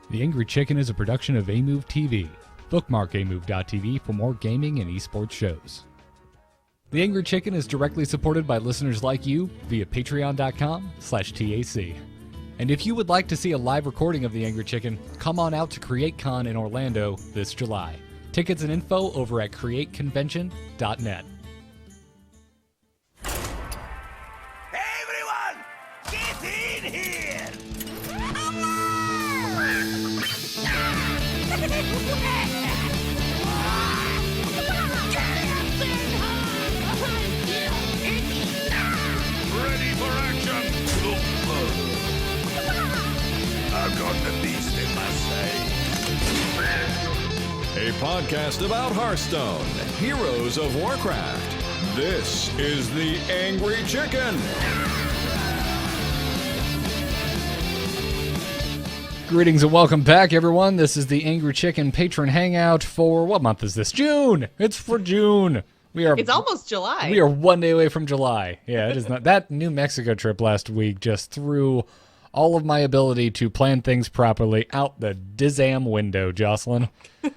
The Angry Chicken is a production of Amove TV. Bookmark amove.tv for more gaming and esports shows. The Angry Chicken is directly supported by listeners like you via patreon.com/TAC. And if you would like to see a live recording of The Angry Chicken, come on out to CreateCon in Orlando this July. Tickets and info over at createconvention.net. Everyone, get in here! Ready for action! I've got the beast in my sight. A podcast about Hearthstone, Heroes of Warcraft. This is The Angry Chicken. Greetings and welcome back, everyone. This is the Angry Chicken Patron Hangout for what month is this? June! It's for June. It's almost July. We are one day away from July. Yeah, it is not. That New Mexico trip last week just threw all of my ability to plan things properly out the dizam window, Jocelyn. I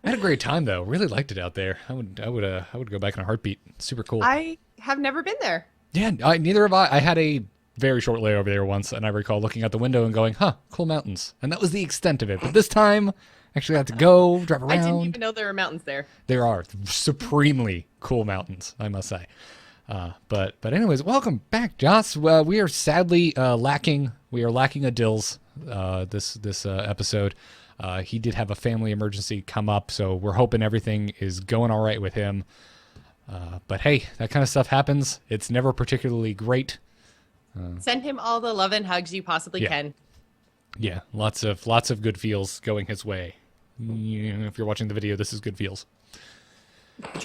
had a great time though. Really liked it out there. I would go back in a heartbeat. Super cool. I have never been there. Yeah, neither have I. I had a very short layover there once, and I recall looking out the window and going, "Huh, cool mountains." And that was the extent of it. But this time, actually had to go drive around. I didn't even know there were mountains there. There are supremely cool mountains, I must say. But anyways, welcome back, Joss. We are sadly lacking. We are lacking a Dills this episode. He did have a family emergency come up, so we're hoping everything is going all right with him. But hey, that kind of stuff happens. It's never particularly great. Send him all the love and hugs you possibly can. Yeah, lots of good feels going his way. If you're watching the video, this is good feels.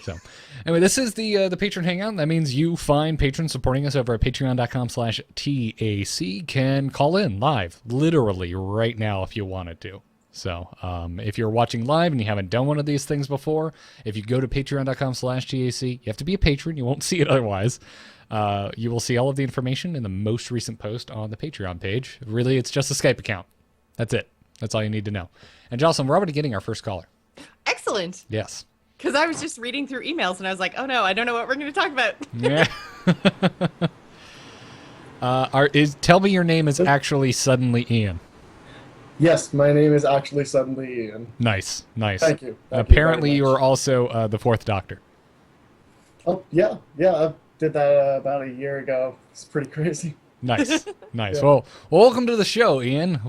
So, anyway, this is the Patron Hangout. That means you find patrons supporting us over at patreon.com/TAC can call in live, literally right now if you wanted to. So, if you're watching live and you haven't done one of these things before, if you go to patreon.com/TAC, you have to be a patron. You won't see it otherwise. You will see all of the information in the most recent post on the Patreon page. Really, it's just a Skype account. That's it. That's all you need to know. And Jocelyn, we're already getting our first caller. Excellent. Yes. Because I was just reading through emails and I was like, oh no, I don't know what we're going to talk about. Yeah. Tell me your name is actually Suddenly Ian. Yes, my name is actually Suddenly Ian. Nice. Thank you. Apparently you are also the Fourth Doctor. Oh, yeah. I did that about a year ago. It's pretty crazy. Nice. Yeah. Well, welcome to the show, Ian.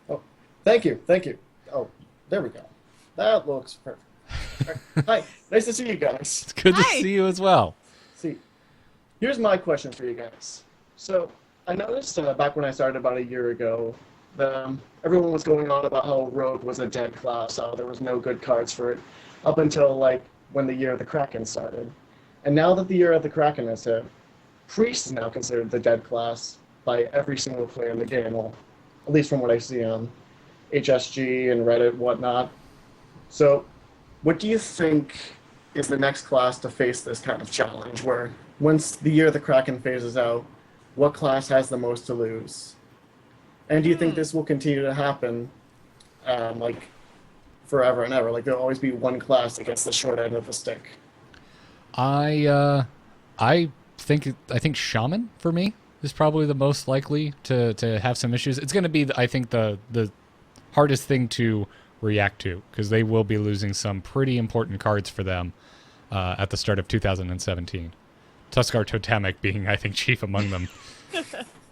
Oh, thank you. Oh, there we go. That looks perfect. Hi, nice to see you guys. It's good to Hi. see you as well. See, here's my question for you guys. So, I noticed back when I started about a year ago, everyone was going on about how Rogue was a dead class, how there was no good cards for it, up until like when the Year of the Kraken started. And now that the Year of the Kraken has hit, Priest is now considered the dead class by every single player in the game, well, at least from what I see on HSG and Reddit and whatnot. So, what do you think is the next class to face this kind of challenge, where once the Year of the Kraken phases out, what class has the most to lose? And do you think this will continue to happen, like, forever and ever? Like, there'll always be one class that gets the short end of the stick? I think Shaman for me is probably the most likely to have some issues. It's going to be, I think, the hardest thing to react to, because they will be losing some pretty important cards for them at the start of 2017. Tuskar Totemic being, I think, chief among them.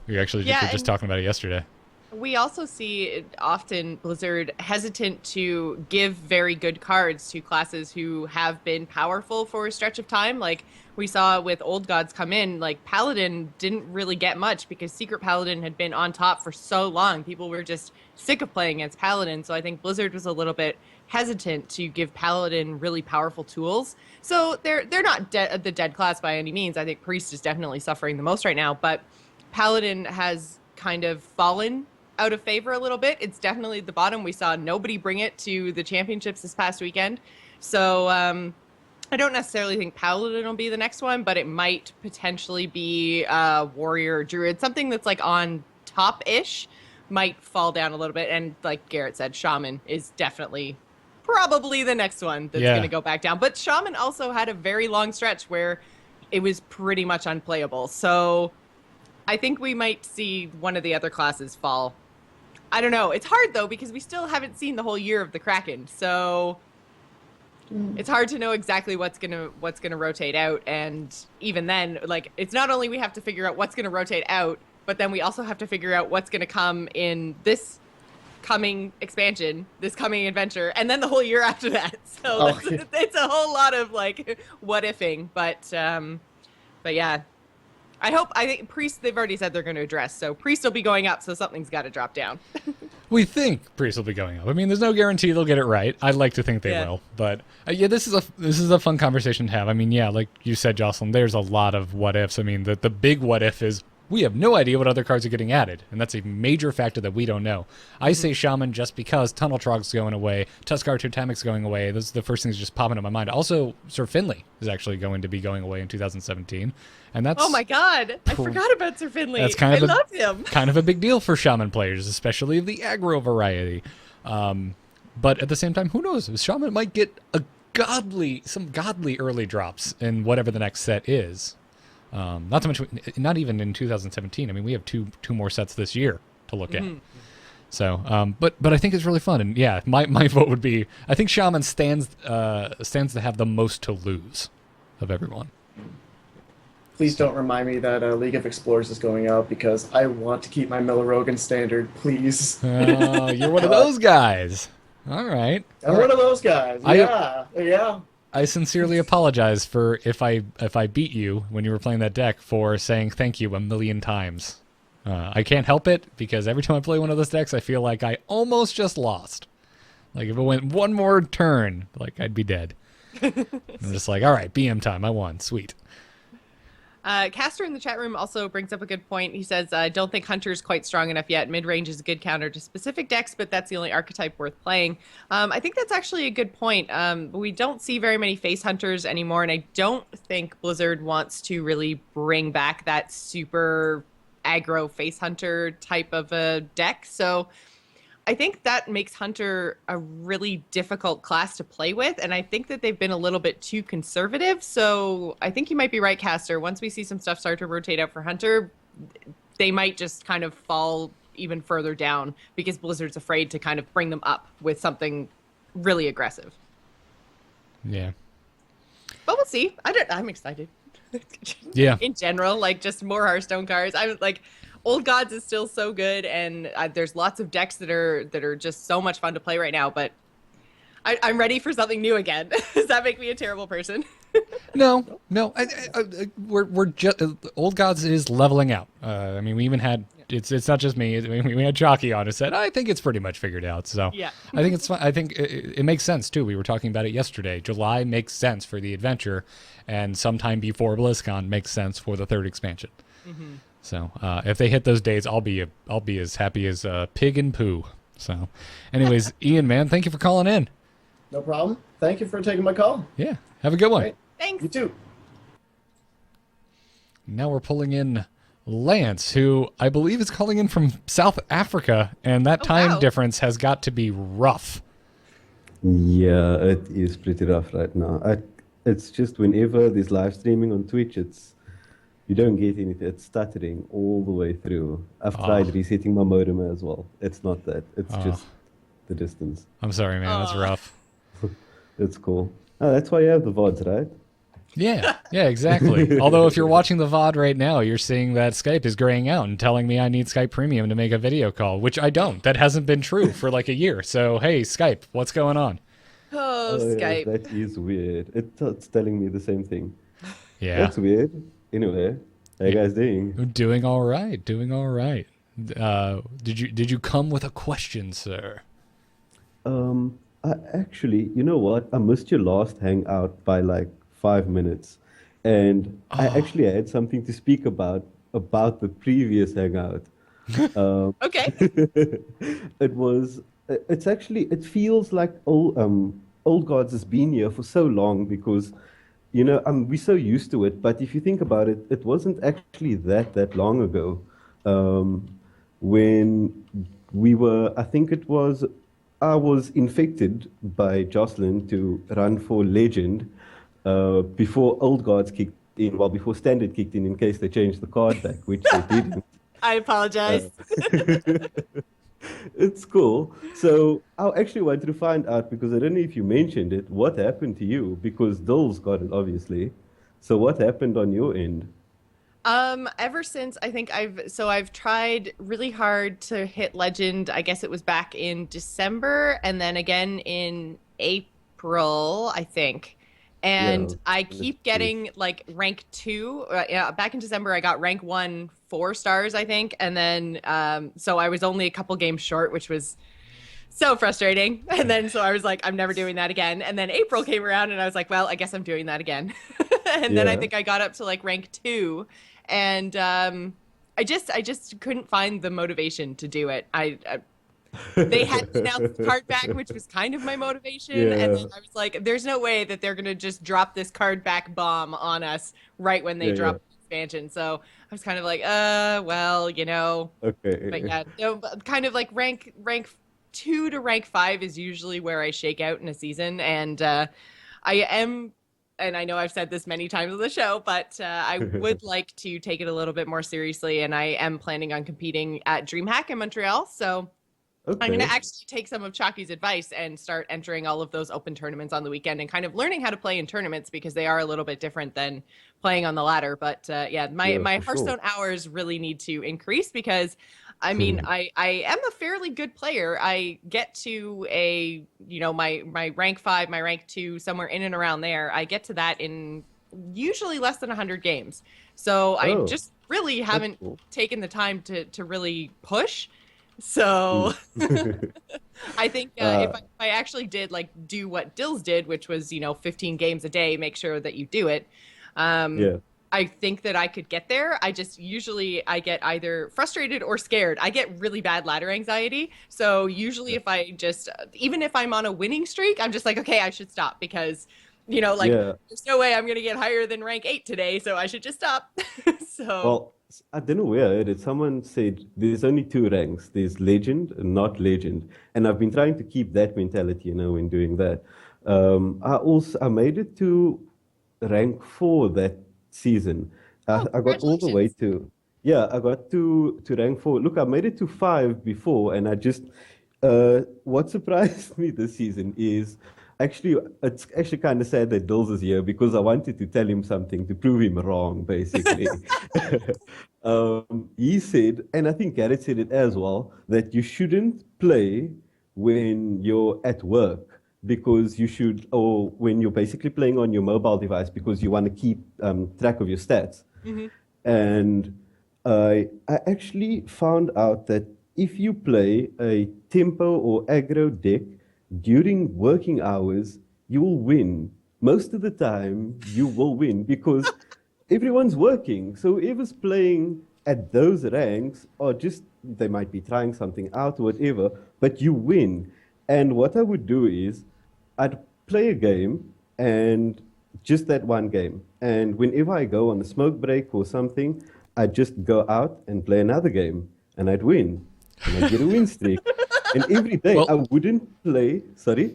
We actually were just talking about it yesterday. We also see often Blizzard hesitant to give very good cards to classes who have been powerful for a stretch of time. Like we saw with Old Gods come in, like Paladin didn't really get much because Secret Paladin had been on top for so long. People were just sick of playing against Paladin. So I think Blizzard was a little bit hesitant to give Paladin really powerful tools. So they're not the dead class by any means. I think Priest is definitely suffering the most right now, but Paladin has kind of fallen out of favor a little bit. It's definitely the bottom. We saw nobody bring it to the championships this past weekend. So I don't necessarily think Paladin will be the next one, but it might potentially be Warrior, Druid, something that's like on top-ish. might fall down a little bit. And like Garrett said, Shaman is definitely probably the next one that's going to go back down. But Shaman also had a very long stretch where it was pretty much unplayable. So I think we might see one of the other classes fall. I don't know. It's hard, though, because we still haven't seen the whole year of the Kraken. So it's hard to know exactly what's gonna rotate out. And even then, like, it's not only we have to figure out what's going to rotate out, but then we also have to figure out what's going to come in this coming expansion, this coming adventure, and then the whole year after that. So it's a whole lot of like what ifing, but yeah, I think Priest, they've already said they're going to address, so Priest will be going up, so something's got to drop down. We think Priest will be going up. I mean, there's no guarantee they'll get it right. I'd like to think they will, but yeah, this is a fun conversation to have. I mean, yeah, like you said, Jocelyn, there's a lot of what ifs. I mean, the big what if is we have no idea what other cards are getting added, and that's a major factor that we don't know. I say Shaman just because Tunnel Trog's going away, Tuskar Totemic's going away. Those are the first things just popping in my mind. Also, Sir Finley is actually going to be going away in 2017, and that's... Oh my god, I forgot about Sir Finley. That's kind of I love him. Kind of a big deal for Shaman players, especially of the aggro variety. But at the same time, who knows? Shaman might get some godly early drops in whatever the next set is. Not to mention, not even in 2017. I mean, we have two more sets this year to look at. So, but I think it's really fun. And yeah, my vote would be, I think Shaman stands to have the most to lose of everyone. Please don't remind me that League of Explorers is going out because I want to keep my Miller-Rogan standard, please. Oh, you're one of those guys. All right. I'm one of those guys. Yeah. I sincerely apologize for if I beat you when you were playing that deck for saying thank you a million times. I can't help it because every time I play one of those decks, I feel like I almost just lost. Like if it went one more turn, like I'd be dead. I'm just like, all right, BM time. I won. Sweet. Caster in the chat room also brings up a good point. He says, I don't think Hunter's quite strong enough yet. Mid-range is a good counter to specific decks, but that's the only archetype worth playing. I think that's actually a good point. We don't see very many face hunters anymore, and I don't think Blizzard wants to really bring back that super aggro face hunter type of a deck. So I think that makes Hunter a really difficult class to play with, and I think that they've been a little bit too conservative. So I think you might be right, Caster. Once we see some stuff start to rotate out for Hunter, they might just kind of fall even further down because Blizzard's afraid to kind of bring them up with something really aggressive. Yeah. But we'll see. I'm excited. Yeah. In general, like just more Hearthstone cards. I'm like... Old Gods is still so good, and there's lots of decks that are just so much fun to play right now, but I'm ready for something new again. Does that make me a terrible person? No. We're just Old Gods is leveling out. I mean, we even had it's not just me. I mean, we had Chalky on who said I think it's pretty much figured out. So yeah, I think it's fun. I think it makes sense too. We were talking about it yesterday. July makes sense for the adventure, and sometime before BlizzCon makes sense for the third expansion. Mm-hmm. So if they hit those dates, I'll be as happy as pig and poo. So, anyways, Ian, man, thank you for calling in. No problem. Thank you for taking my call. Yeah, have a good one. Right. Thanks. You too. Now we're pulling in Lance, who I believe is calling in from South Africa, and that time difference has got to be rough. Yeah, it is pretty rough right now. It's just whenever there's live streaming on Twitch, you don't get anything. It's stuttering all the way through. I've tried resetting my modem as well. It's not that. It's just the distance. I'm sorry, man. That's rough. That's cool. Oh, that's why you have the VODs, right? Yeah, exactly. Although if you're watching the VOD right now, you're seeing that Skype is graying out and telling me I need Skype Premium to make a video call, which I don't. That hasn't been true for like a year. So, hey, Skype, what's going on? Oh, Skype. Yeah, that is weird. It's telling me the same thing. Yeah. That's weird. Anyway, how you guys doing? Doing all right. Did you come with a question, sir? Actually, you know what? I missed your last hangout by like 5 minutes, and I actually had something to speak about the previous hangout. Okay. It feels like Old Gods has been here for so long because, we're so used to it. But if you think about it, it wasn't actually that long ago when I think I was infected by Jocelyn to run for Legend before Old Guards kicked in, well, before Standard kicked in case they changed the card back, which they didn't. I apologize. It's cool. So I actually wanted to find out, because I don't know if you mentioned it, what happened to you? Because Dul's got it, obviously. So what happened on your end? Ever since I think I've tried really hard to hit legend. I guess it was back in December and then again in April, I think. And Yeah, I that's keep true. getting like rank 2. Yeah, back in December I got rank 1 4 stars, I think. And then so I was only a couple games short, which was so frustrating. And then so I was like, I'm never doing that again. And then April came around and I was like, well, I guess I'm doing that again. And then I Yeah. think I got up to like rank 2 and I just couldn't find the motivation to do it. They had announced the card back, which was kind of my motivation, and then Yeah. I was like, "There's no way that they're gonna just drop this card back bomb on us right when they Yeah, yeah. drop the expansion." So I was kind of like, well, but Okay. yeah, no, but kind of like rank 2 to rank 5 is usually where I shake out in a season, and I am. And I know I've said this many times on the show, but I would like to take it a little bit more seriously, and I am planning on competing at DreamHack in Montreal. So I'm going to Okay. actually take some of Chalky's advice and start entering all of those open tournaments on the weekend and kind of learning how to play in tournaments because they are a little bit different than playing on the ladder. But yeah, my Yeah, my for sure. Hearthstone hours really need to increase because I mean I am a fairly good player. I get to my rank 5, my rank 2, somewhere in and around there. I get to that in usually less than 100 games. So I Oh, just really that's haven't cool. taken the time to really push. Mm. So I think Uh, if I actually did like do what Dills did, which was 15 games a day, make sure that you do it. Um, yeah. I think that I could get there. I just usually I get either frustrated or scared. I get really bad ladder anxiety. So usually if I just even if I'm on a winning streak, I'm just like, okay, I should stop because like Yeah. there's no way I'm gonna get higher than rank 8 today, so I should just stop. So Well, I don't know where I heard it. Someone said there's only two ranks. There's legend and not legend. And I've been trying to keep that mentality, when doing that. I made it to rank 4 that season. oh, I got all the way congratulations. to, yeah, I got to rank 4. Look, I made it to 5 before, and what surprised me this season is actually, it's actually kind of sad that Dills is here because I wanted to tell him something to prove him wrong, basically. He said, and I think Garrett said it as well, that you shouldn't play when you're at work because or when you're basically playing on your mobile device because you want to keep track of your stats. Mhm. And I actually found out that if you play a tempo or aggro deck during working hours, you will win. Most of the time, you will win because everyone's working. So whoever's playing at those ranks are just, they might be trying something out or whatever, but you win. And what I would do is I'd play a game and just that one game. And whenever I go on a smoke break or something, I'd just go out and play another game and I'd win and I'd get a win streak. And every day I Well, wouldn't play, sorry?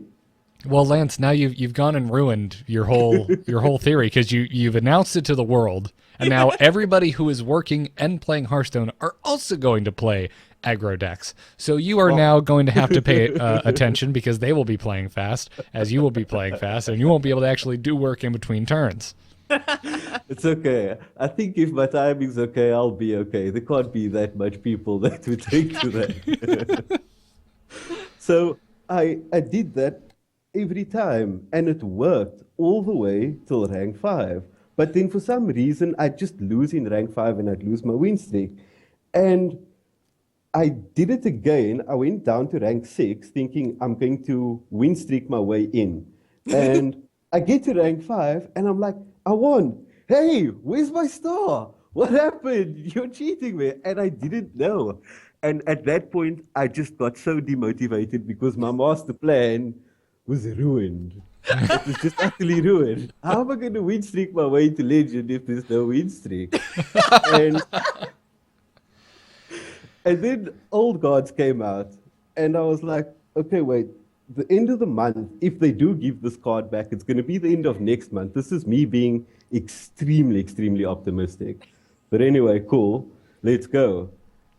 well, Lance, now you've gone and ruined your whole theory because you've announced it to the world, and now everybody who is working and playing Hearthstone are also going to play aggro decks. So you are Well, now going to have to pay attention because they will be playing fast, as you will be playing fast, and you won't be able to actually do work in between turns. it's okay. I think if my timing's okay, I'll be okay. There can't be that much people that would take to that. So I did that every time, and it worked all the way till rank 5. But then for some reason, I'd just lose in rank 5 and I'd lose my win streak. And I did it again. I went down to rank 6 thinking I'm going to win streak my way in. And I get to rank 5 and I'm like, I won. Hey, where's my star? What happened? You're cheating me. And I didn't know. And at that point, I just got so demotivated because my master plan was ruined. It was just utterly ruined. How am I going to win streak my way to legend if there's no win streak? And And then Old Gods came out, and I was like, okay, wait, the end of the month, if they do give this card back, it's going to be the end of next month. This is me being extremely, extremely optimistic. But anyway, cool, let's go.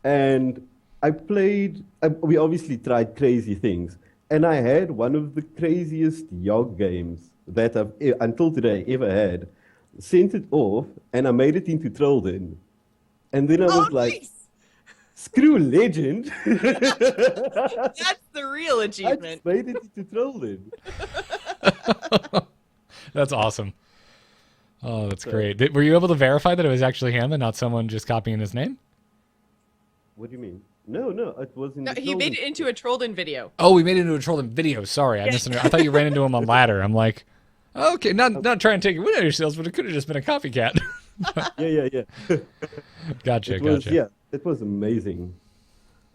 And we obviously tried crazy things. And I had one of the craziest Yogg games that I've, until today, ever had. Sent it off, and I made it into Trolden. And then I was like, nice. screw Legend. That's the real I achievement. just made it into Trolden. That's awesome. Oh, that's great. Were you able to verify that it was actually him and not someone just copying his name? What do you mean? No, it wasn't. No, he made it into a Trollden video. Oh, we made it into a Trolden video. Sorry, I misunderstood. I thought you ran into him on ladder. I'm like, okay, not trying to take it win out of yourselves, but it could have just been a copycat. Yeah. Gotcha. Yeah, it was amazing.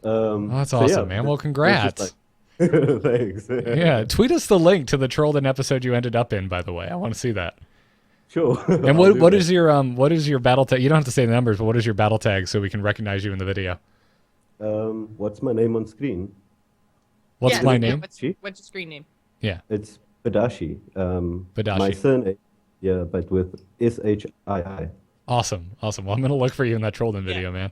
Oh, that's awesome, man. Well, congrats. Thanks. Yeah, tweet us the link to the Trolden episode you ended up in, by the way. I want to see that. Sure. And what is your battle tag? You don't have to say the numbers, but what is your battle tag so we can recognize you in the video? What's my name on screen? What's my name? What's your screen name? Yeah. It's Badashi. Badashi. My surname, yeah, but with SHII. Awesome. Well, I'm going to look for you in that Trolden video, man.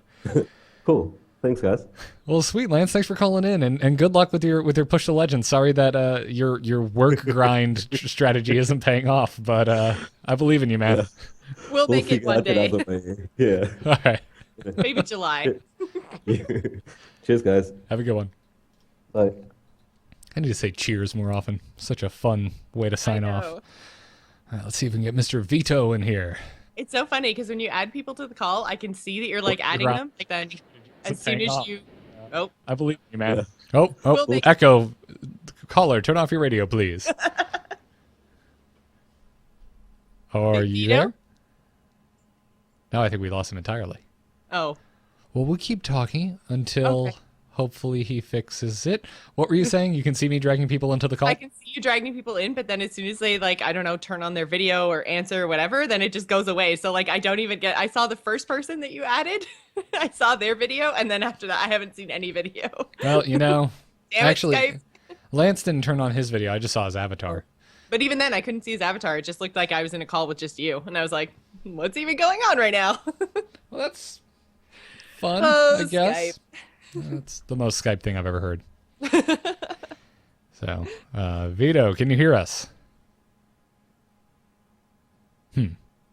Cool. Thanks, guys. Well, sweet, Lance. Thanks for calling in, and good luck with your push to legend. Sorry that your work grind strategy isn't paying off, but I believe in you, man. We'll make it figure one out day. another way. Yeah. All right. Maybe July. Cheers, guys. Have a good one. Bye. I need to say cheers more often. Such a fun way to sign off. know. All right, let's see if we can get Mr. Vito in here. It's so funny because when you add people to the call, I can see that you're like adding right. them. Like then, as It's soon paying as off. you, oh, I believe in you, man. Yeah. Oh, We'll make- Echo. Caller, turn off your radio, please. Are you Vito? there? No, I think we lost him entirely. oh, Well, we'll keep talking until Okay. hopefully he fixes it. What were you saying? You can see me dragging people into the call? I can see you dragging people in, but then as soon as they like, I don't know, turn on their video or answer or whatever, then it just goes away. So like, I don't even get. I saw the first person that you added. I saw their video, and then after that, I haven't seen any video. Well, you know, Damn it, actually, Skype. Lance didn't turn on his video. I just saw his avatar. But even then, I couldn't see his avatar. It just looked like I was in a call with just you, and I was like, what's even going on right now? Well, that's fun, Oh, I guess. Skype. That's the most Skype thing I've ever heard. So, Vito, can you hear us?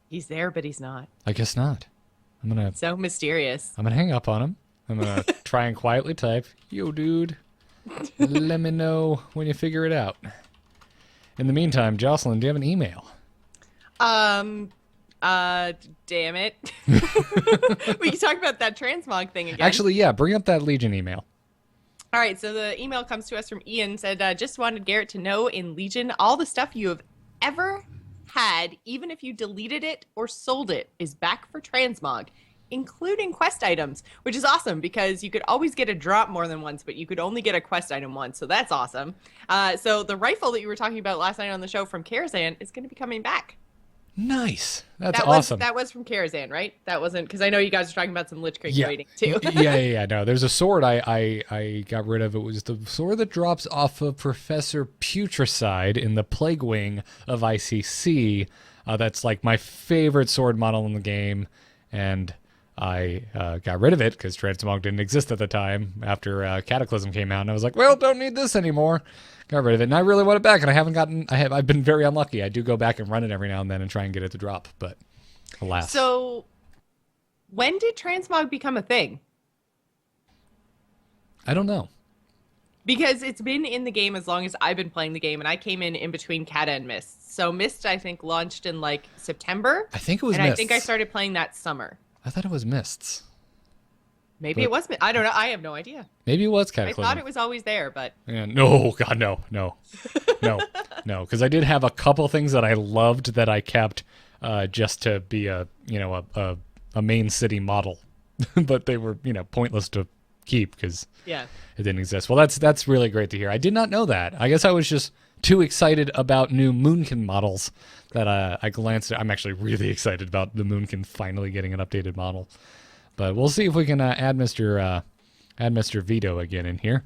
He's there, but he's not. I guess not. I'm gonna So mysterious. hang up on him. I'm gonna try and quietly type, "Yo, dude, let me know when you figure it out." In the meantime, Jocelyn, do you have an email? Damn it. We can talk about that transmog thing again. Actually, yeah, bring up that Legion email. All right, so the email comes to us from Ian, said, just wanted Garrett to know in Legion, all the stuff you have ever had, even if you deleted it or sold it, is back for transmog, including quest items, which is awesome because you could always get a drop more than once, but you could only get a quest item once, so that's awesome. So the rifle that you were talking about last night on the show from Karazhan is going to be coming back. Nice. That's that awesome. That was from Karazhan, right? That wasn't, because I know you guys are talking about some Lich King Yeah. raiding too. yeah. No, there's a sword I got rid of. It was the sword that drops off of Professor Putricide in the Plague Wing of ICC. That's like my favorite sword model in the game, and I got rid of it because Transmog didn't exist at the time after Cataclysm came out, and I was like, well, don't need this anymore. Got rid of it, and I really want it back, and I've been very unlucky. I do go back and run it every now and then and try and get it to drop, but alas. So, when did transmog become a thing? I don't know. Because it's been in the game as long as I've been playing the game, and I came in between Kata and Mist. So Mist, I think, launched in like September. I think it was and Mists. I think I started playing that summer. I thought it was Mists. Maybe it was. I don't know. I have no idea. Maybe it was I Cataclysm. thought it was always there, but Yeah, no, God, no. Because I did have a couple things that I loved that I kept just to be a main city model, but they were pointless to keep because yeah. it didn't exist. Well, that's really great to hear. I did not know that. I guess I was just too excited about new Moonkin models that I glanced at. I'm actually really excited about the Moonkin finally getting an updated model. But we'll see if we can add Mr. Add Mr. Vito again in here.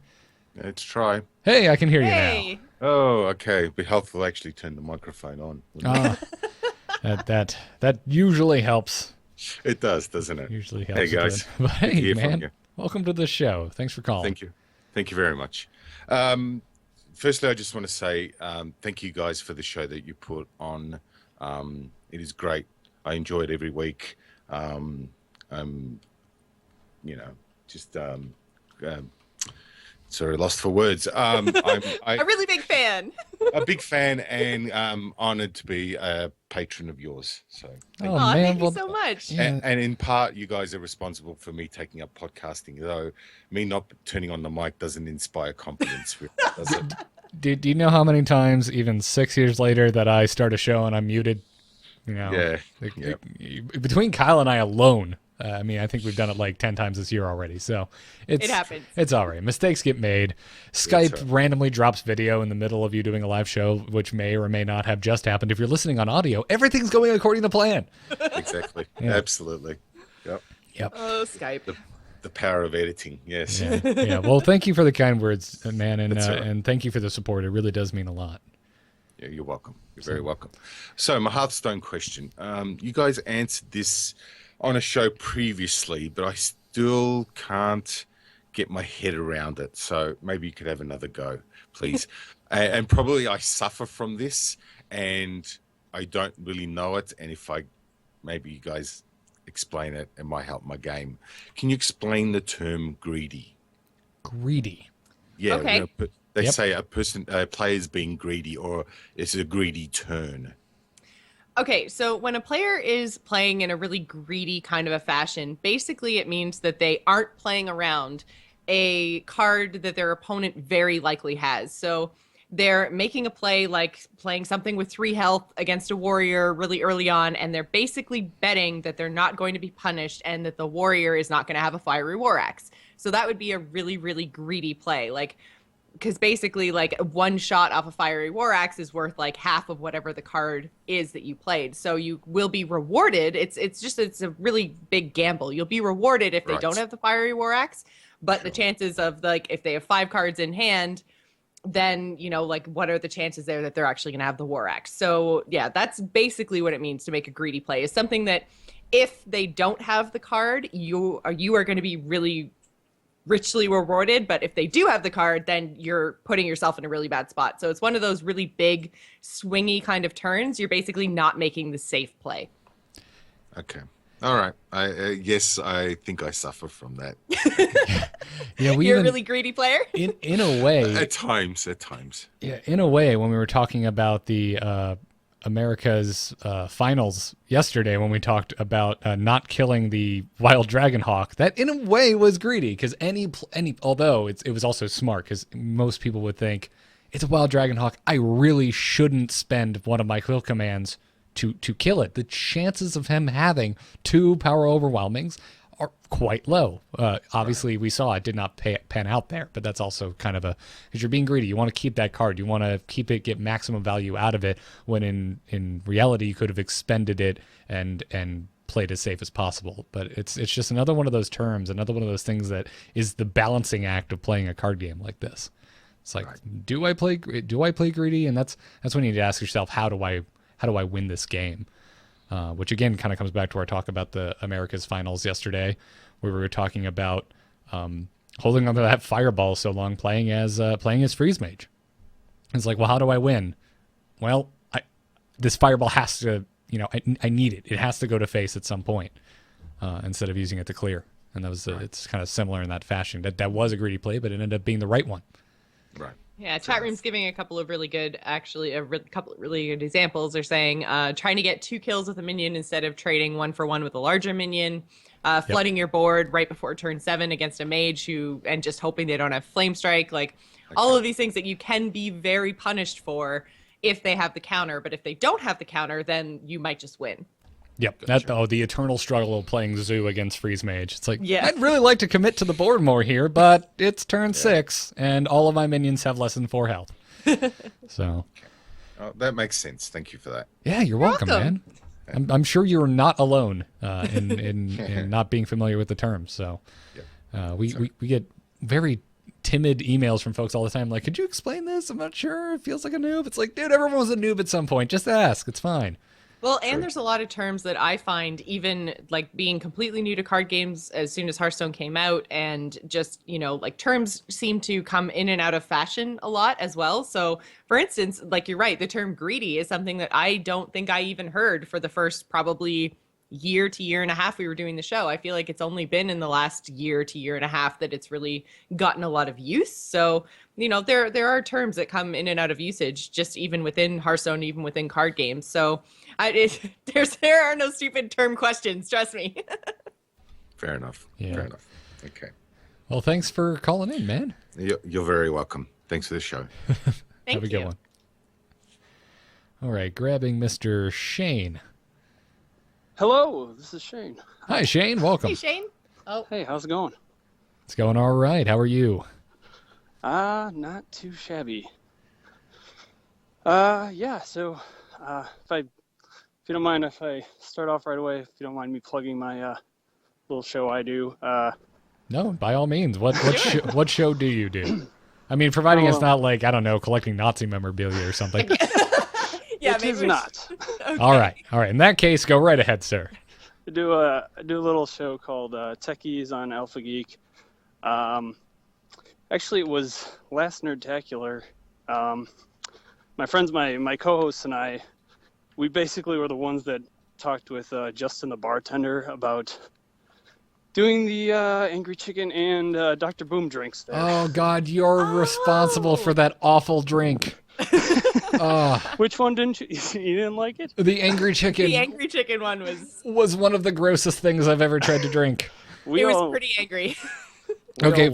Let's try. Hey, I can hear you now. Hey. Oh, okay. It'd be helpful to actually turn the microphone on. Ah, that usually helps. It does, doesn't it? Usually helps. Hey, guys. But Good to hey, hear from man, you. welcome to the show. Thanks for calling. Thank you. Thank you very much. Firstly, I just want to say thank you guys for the show that you put on. It is great. I enjoy it every week. Sorry, lost for words. I'm A really big fan. a big fan and honored to be a patron of yours. So, Oh, Aw, man, thank you well, so much. yeah. and in part, you guys are responsible for me taking up podcasting. Though me not turning on the mic doesn't inspire confidence, really, does it? Do you know how many times, even 6 years later, that I start a show and I'm muted? You know, Yeah. between Kyle and I alone, I mean, I think we've done it like 10 times this year already. So it happens. It's all right. Mistakes get made. Skype right. randomly drops video in the middle of you doing a live show, which may or may not have just happened. If you're listening on audio, everything's going according to plan. Exactly. Yeah. Absolutely. Yep. Yep. Oh, Skype. The power of editing. Yes. Yeah. Well, thank you for the kind words, man, and That's all right. and thank you for the support. It really does mean a lot. Yeah, you're welcome. You're very welcome. So, my Hearthstone question. You guys answered this on a show previously, but I still can't get my head around it. So, maybe you could have another go, please. And probably I suffer from this, and I don't really know it. And if maybe you guys explain it, it might help my game. Can you explain the term greedy? Greedy. Yeah. Okay. They Yep. say a player's being greedy, or it's a greedy turn. Okay, so when a player is playing in a really greedy kind of a fashion, basically it means that they aren't playing around a card that their opponent very likely has. So they're making a play like playing something with 3 health against a warrior really early on, and they're basically betting that they're not going to be punished and that the warrior is not going to have a fiery war axe. So that would be a really, really greedy play. Like, because basically, like, one shot off a fiery war axe is worth like half of whatever the card is that you played. So you will be rewarded. It's a really big gamble. You'll be rewarded if they Right. don't have the fiery war axe, but the chances of, like, if they have 5 cards in hand, then, you know, like, what are the chances there that they're actually going to have the war axe? So yeah, that's basically what it means to make a greedy play, is something that if they don't have the card, you are going to be really richly rewarded, but if they do have the card, then you're putting yourself in a really bad spot. So it's one of those really big swingy kind of turns. You're basically not making the safe play. Okay. All right. Yes, I think I suffer from that Yeah, we You're even a really greedy player. in a way. at times. Yeah, in a way, when we were talking about the America's finals yesterday, when we talked about not killing the wild dragon hawk, that in a way was greedy, because although it was also smart, because most people would think it's a wild dragon hawk, I really shouldn't spend one of my kill commands to kill it. The chances of him having 2 power overwhelmings are quite low. Obviously, we saw it did not pan out there, but that's also kind of because you're being greedy. You want to keep that card. You want to keep it, get maximum value out of it, when in reality, you could have expended it and played as safe as possible. But it's just another one of those terms, another one of those things that is the balancing act of playing a card game like this. It's like, do I play greedy? And that's when you need to ask yourself, how do I win this game? Which again kind of comes back to our talk about the America's finals yesterday, where we were talking about holding onto that fireball so long, playing as freeze mage. It's like, well, how do I win? Well, this fireball has to, I need it. It has to go to face at some point instead of using it to clear. And that was it's kind of similar in that fashion. That was a greedy play, but it ended up being the right one. Right. Yeah, chat room's giving a couple of really good, couple of really good examples. They're saying trying to get 2 kills with a minion instead of trading 1 for 1 with a larger minion, flooding your board right before turn 7 against a mage and just hoping they don't have flame strike. Like, all of these things that you can be very punished for if they have the counter, but if they don't have the counter, then you might just win. Yep. The eternal struggle of playing Zoo against Freeze Mage. It's like, Yeah. I'd really like to commit to the board more here, but it's turn 6, and all of my minions have less than 4 health. So, That makes sense. Thank you for that. yeah, you're welcome, welcome. man. I'm sure you're not alone in not being familiar with the terms. So, we get very timid emails from folks all the time. Like, could you explain this? I'm not sure. It feels like a noob. It's like, dude, everyone was a noob at some point. Just ask. It's fine. Well, and there's a lot of terms that I find, even like being completely new to card games as soon as Hearthstone came out, and just, like terms seem to come in and out of fashion a lot as well. So for instance, like you're right, the term greedy is something that I don't think I even heard for the first probably year to year and a half we were doing the show. I feel like it's only been in the last year to year and a half that it's really gotten a lot of use. So, there are terms that come in and out of usage, just even within Hearthstone, even within card games. So there are no stupid term questions, trust me. Fair enough. Yeah. Fair enough. Okay. Well, thanks for calling in, man. You're very welcome. Thanks for the show. Have a good one. All right, grabbing Mr. Shane. Hello, this is Shane. Hi, Shane. Welcome. Hey, Shane. Oh, Hey, how's it going? It's going all right. How are you? Not too shabby. Yeah, so, if you don't mind if I start off right away, if you don't mind me plugging my, little show I do, No, by all means. What show do you do? I mean, providing it's not like, I don't know, collecting Nazi memorabilia or something. yeah, it maybe is not. Okay. All right. In that case, go right ahead, sir. I do a little show called Techies on Alpha Geek. Actually, it was last Nerdtacular. My friends, my co-hosts and I, we basically were the ones that talked with Justin the bartender about doing the Angry Chicken and Dr. Boom drinks there. Oh, God, you're responsible for that awful drink. Which one didn't you? You didn't like it? The Angry Chicken. The Angry Chicken one was one of the grossest things I've ever tried to drink. it was pretty angry. Okay,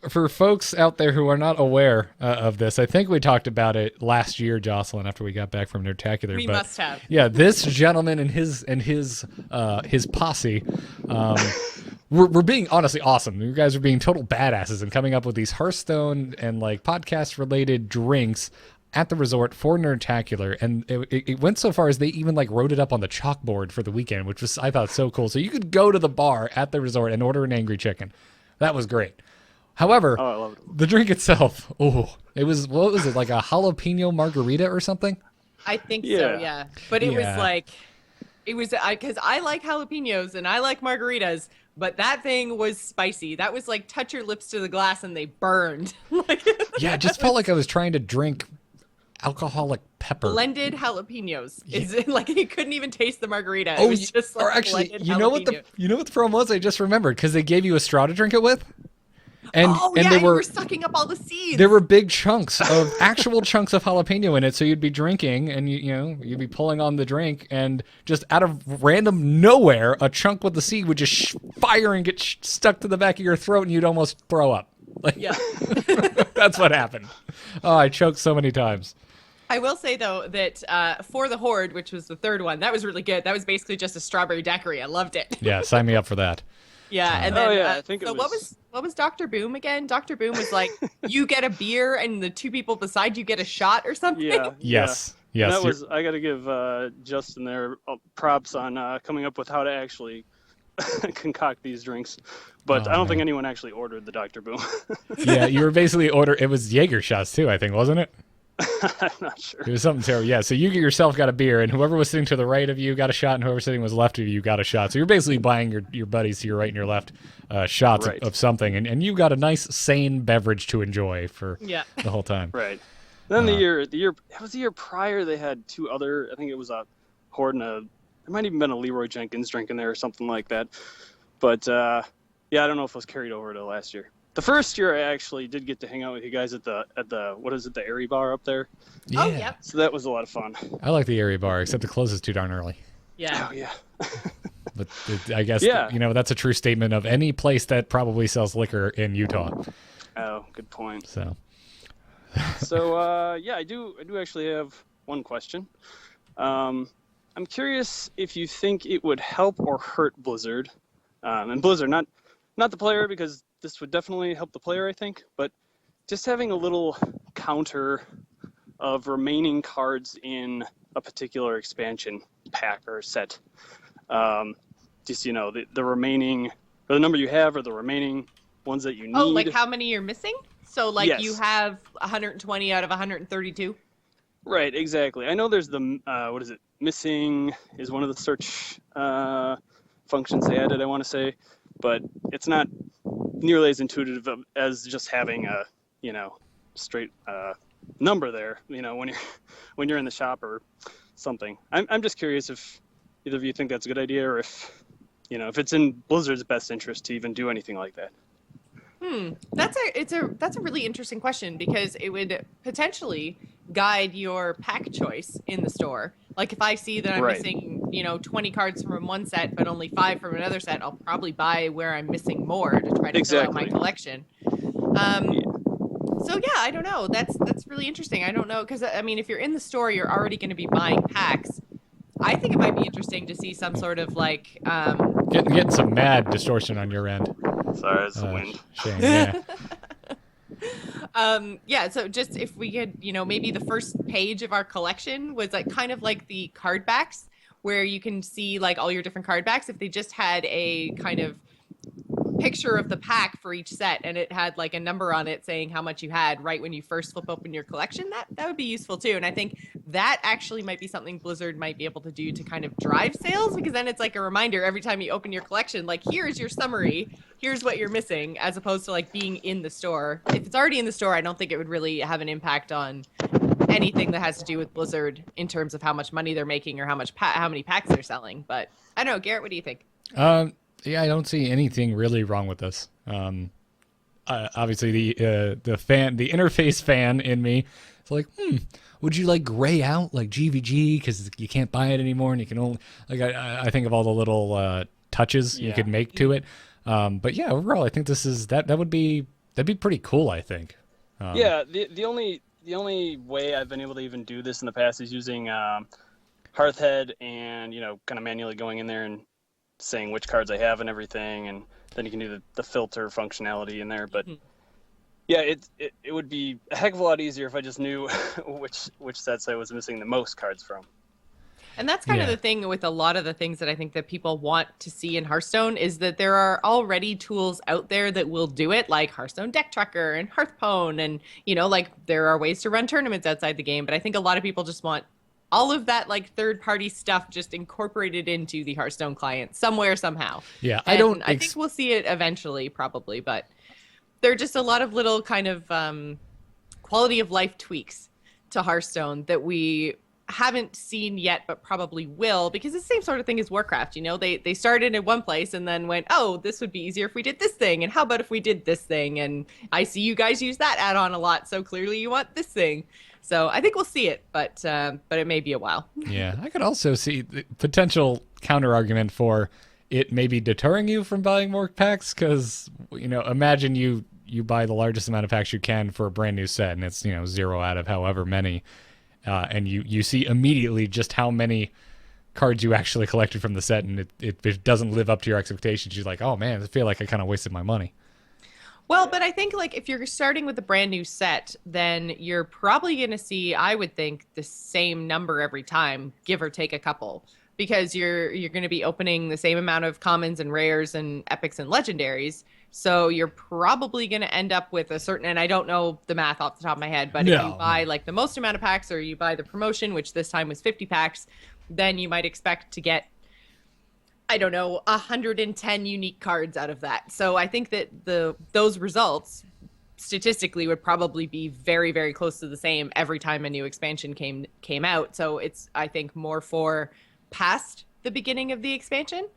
for folks out there who are not aware of this, I think we talked about it last year, Jocelyn, after we got back from Nerdtacular. We must have. Yeah, this gentleman and his posse we're being honestly awesome. You guys are being total badasses and coming up with these Hearthstone and like podcast related drinks at the resort for Nerdtacular, and it went so far as they even like wrote it up on the chalkboard for the weekend, which was, I thought, so cool. So you could go to the bar at the resort and order an Angry Chicken. That was great. However, I love it. the drink itself, it was, what was it, like a jalapeno margarita or something? I think so, Yeah. yeah. But it was Yeah. like, because I like jalapenos and I like margaritas, but that thing was spicy. That was like touch your lips to the glass and they burned. Yeah, it just felt like I was trying to drink alcoholic pepper. Blended jalapenos. Is it like you couldn't even taste the margarita? It Oh, was just like or actually, blended you know what the problem was? I just remembered because they gave you a straw to drink it with, and yeah, there you were were sucking up all the seeds. there were big chunks of actual chunks of jalapeno in it. So you'd be drinking, and you'd be pulling on the drink, and just out of random nowhere, a chunk with the seed would just fire and get stuck to the back of your throat, and you'd almost throw up. Like, Yeah. that's what happened. Oh, I choked so many times. I will say though that for the Horde, which was the third one, that was really good. That was basically just a strawberry daiquiri. I loved it. Yeah, sign me up for that. Yeah, and then I think so it what was Dr. Boom again? Dr. Boom was like you get a beer and the two people beside you get a shot or something. Yeah. Yes. Yeah. Yes. That was. I got to give Justin there props on coming up with how to actually concoct these drinks. But Oh, I don't think man. anyone actually ordered the Dr. Boom. Yeah, you were basically it was Jaeger shots too, I think, wasn't it? I'm not sure. It was something terrible. Yeah, so you yourself got a beer, and whoever was sitting to the right of you got a shot, and whoever sitting was left of you got a shot. So you're basically buying your buddies to your right and your left shots Right. of something, and you got a nice, sane beverage to enjoy for Yeah. the whole time. Right. Then the year it was the year prior. They had two other. I think it was a Horde and it might even been a Leroy Jenkins drink in there or something like that. But yeah, I don't know if it was carried over to last year. The first year I actually did get to hang out with you guys at the what is it, the Airy Bar up there. Yeah. Oh, yep. So that was a lot of fun. I like the area bar, except it closes too darn early. Yeah. Oh yeah. But I guess, Yeah. that's a true statement of any place that probably sells liquor in Utah. Oh, good point. So, So yeah, I do actually have one question. I'm curious if you think it would help or hurt Blizzard, and Blizzard, not the player, because this would definitely help the player, I think, but just having a little counter of remaining cards in a particular expansion pack or set. Just the remaining, or the number you have, or the remaining ones that you need. Oh, like how many you're missing? So like Yes. you have 120 out of 132? Right, exactly. I know there's the, what is it? Missing is one of the search functions they added, I want to say. But it's not nearly as intuitive as just having a, straight number there, when you're in the shop or something. I'm just curious if either of you think that's a good idea, or if it's in Blizzard's best interest to even do anything like that. That's a really interesting question, because it would potentially guide your pack choice in the store. Like if I see that I'm Right. missing, 20 cards from one set but only 5 from another set, I'll probably buy where I'm missing more to try to fill out my Exactly. collection. So yeah, I don't know. That's really interesting. I don't know, because I mean, if you're in the store, you're already going to be buying packs. I think it might be interesting to see some sort of like Getting some mad distortion on your end. Sorry, it's the wind. Shane, yeah. yeah, so just if we could, maybe the first page of our collection was like kind of like the card backs, where you can see like all your different card backs. If they just had a kind of picture of the pack for each set, and it had like a number on it saying how much you had right when you first flip open your collection, that would be useful too. And I think that actually might be something Blizzard might be able to do to kind of drive sales, because then it's like a reminder every time you open your collection, like, here's your summary, here's what you're missing, as opposed to like being in the store. If it's already in the store, I don't think it would really have an impact on anything that has to do with Blizzard in terms of how much money they're making or how many packs they're selling. But I don't know, Garrett, what do you think? Yeah, I don't see anything really wrong with this. Obviously, the interface fan in me is like, would you like gray out like GVG because you can't buy it anymore, and you can only like I think of all the little touches you could make to it. But yeah, overall, I think this is that'd be pretty cool. I think. Yeah, the only way I've been able to even do this in the past is using Hearthhead, and kind of manually going in there and saying which cards I have and everything, and then you can do the filter functionality in there. But yeah, it would be a heck of a lot easier if I just knew which sets I was missing the most cards from. And that's kind of the thing with a lot of the things that I think that people want to see in Hearthstone, is that there are already tools out there that will do it, like Hearthstone Deck Tracker and Hearthpwn, and like there are ways to run tournaments outside the game. But I think a lot of people just want all of that like third-party stuff just incorporated into the Hearthstone client somewhere, somehow. Yeah, I think we'll see it eventually, probably, but there are just a lot of little kind of quality of life tweaks to Hearthstone that we haven't seen yet, but probably will, because it's the same sort of thing as Warcraft. They started in one place and then went, oh, this would be easier if we did this thing, and how about if we did this thing, and I see you guys use that add-on a lot, so clearly you want this thing. So I think we'll see it, but it may be a while. Yeah, I could also see the potential counter argument for it maybe deterring you from buying more packs, because imagine you buy the largest amount of packs you can for a brand new set, and it's 0 out of however many, and you see immediately just how many cards you actually collected from the set, and it doesn't live up to your expectations. You're like, oh man, I feel like I kind of wasted my money. Well, but I think like if you're starting with a brand new set, then you're probably going to see, I would think, the same number every time, give or take a couple, because you're going to be opening the same amount of commons and rares and epics and legendaries. So you're probably going to end up with a certain, and I don't know the math off the top of my head, but if you buy like the most amount of packs, or you buy the promotion, which this time was 50 packs, then you might expect to get, I don't know, 110 unique cards out of that. So I think that those results statistically would probably be very, very close to the same every time a new expansion came out. So it's, I think, more for past the beginning of the expansion,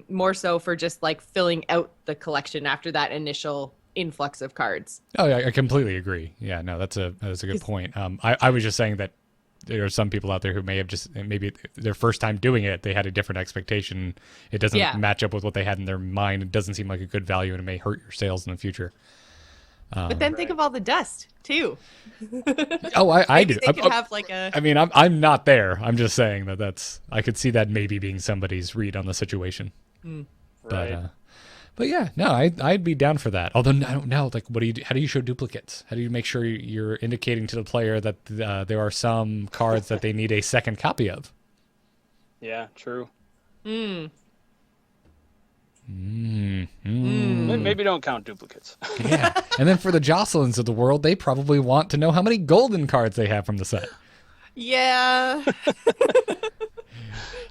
more so for just like filling out the collection after that initial influx of cards. Oh yeah, I completely agree. Yeah, no, that's a good point. I was just saying that there are some people out there who may have just, maybe their first time doing it, they had a different expectation. It doesn't match up with what they had in their mind. It doesn't seem like a good value, and it may hurt your sales in the future. But then think of all the dust too. Oh, I do. They could have like a. I mean, I'm not there. I'm just saying that's. I could see that maybe being somebody's read on the situation. Right. But yeah, no, I'd be down for that. Although I don't know, like, what do you do? How do you show duplicates? How do you make sure you're indicating to the player that there are some cards that they need a second copy of? Yeah, true. Maybe don't count duplicates. Yeah. And then for the Jocelyn's of the world, they probably want to know how many golden cards they have from the set. Yeah.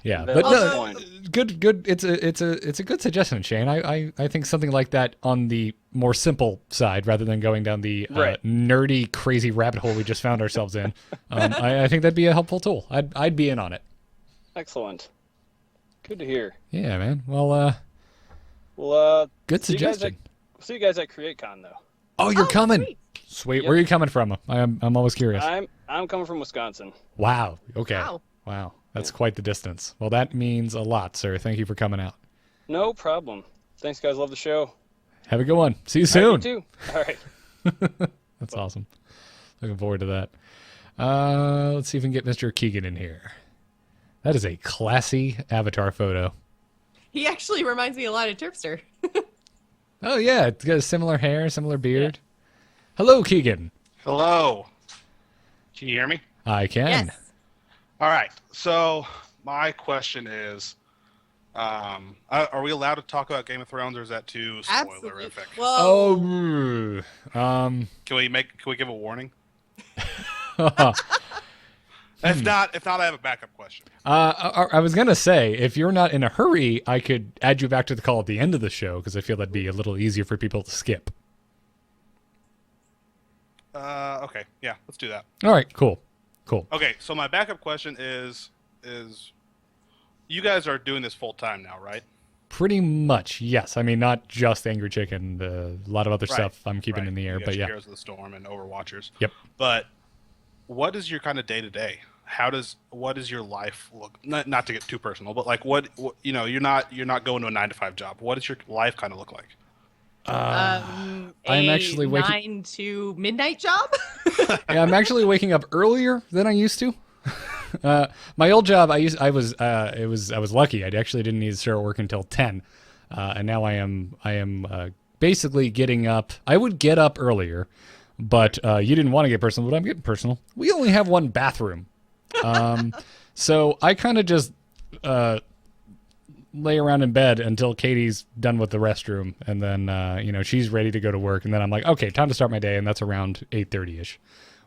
Yeah, That's but the no, point. good. It's a good suggestion, Shane. I think something like that on the more simple side, rather than going down the Right. nerdy, crazy rabbit hole we just found ourselves in. I think that'd be a helpful tool. I'd be in on it. Excellent. Good to hear. Yeah, man. Well, Well, good suggestion. See you guys at CreateCon though. Oh, you're coming. sweet. Sweet. Yep. Where are you coming from? I'm always curious. I'm coming from Wisconsin. Wow. Okay. Wow. That's quite the distance. Well, that means a lot, sir. Thank you for coming out. No problem. Thanks, guys. Love the show. Have a good one. See you All right, soon. you too. All right. That's awesome. Looking forward to that. Let's see if we can get Mr. Keegan in here. That is a classy avatar photo. He actually reminds me a lot of Terpster. Oh, yeah. It's got a similar hair, similar beard. Hello, Keegan. Hello. Can you hear me? I can. Yes. All right. So my question is, are we allowed to talk about Game of Thrones, or is that too Absolutely. spoilerific? Whoa. Can we give a warning? If not, I have a backup question. I was going to say, if you're not in a hurry, I could add you back to the call at the end of the show, because I feel that'd be a little easier for people to skip. Okay. Yeah, let's do that. All right, cool. Okay. So my backup question is you guys are doing this full time now, right? Pretty much, yes. I mean, not just Angry Chicken. A lot of other stuff I'm keeping in the air, You but got yeah. Heroes of the Storm and Overwatchers. Yep. But what is your kind of day to day? What does your life look? Not to get too personal, but like what you're not going to a 9-to-5 job. What does your life kind of look like? I'm A actually waking. 9 to midnight job. Yeah, I'm actually waking up earlier than I used to. My old job, I was lucky. I actually didn't need to start work until 10, and now I am basically getting up. I would get up earlier, but you didn't want to get personal, but I'm getting personal. We only have one bathroom, so I kind of just lay around in bed until Katie's done with the restroom, and then she's ready to go to work, and then I'm like, okay, time to start my day, and that's around 8:30ish.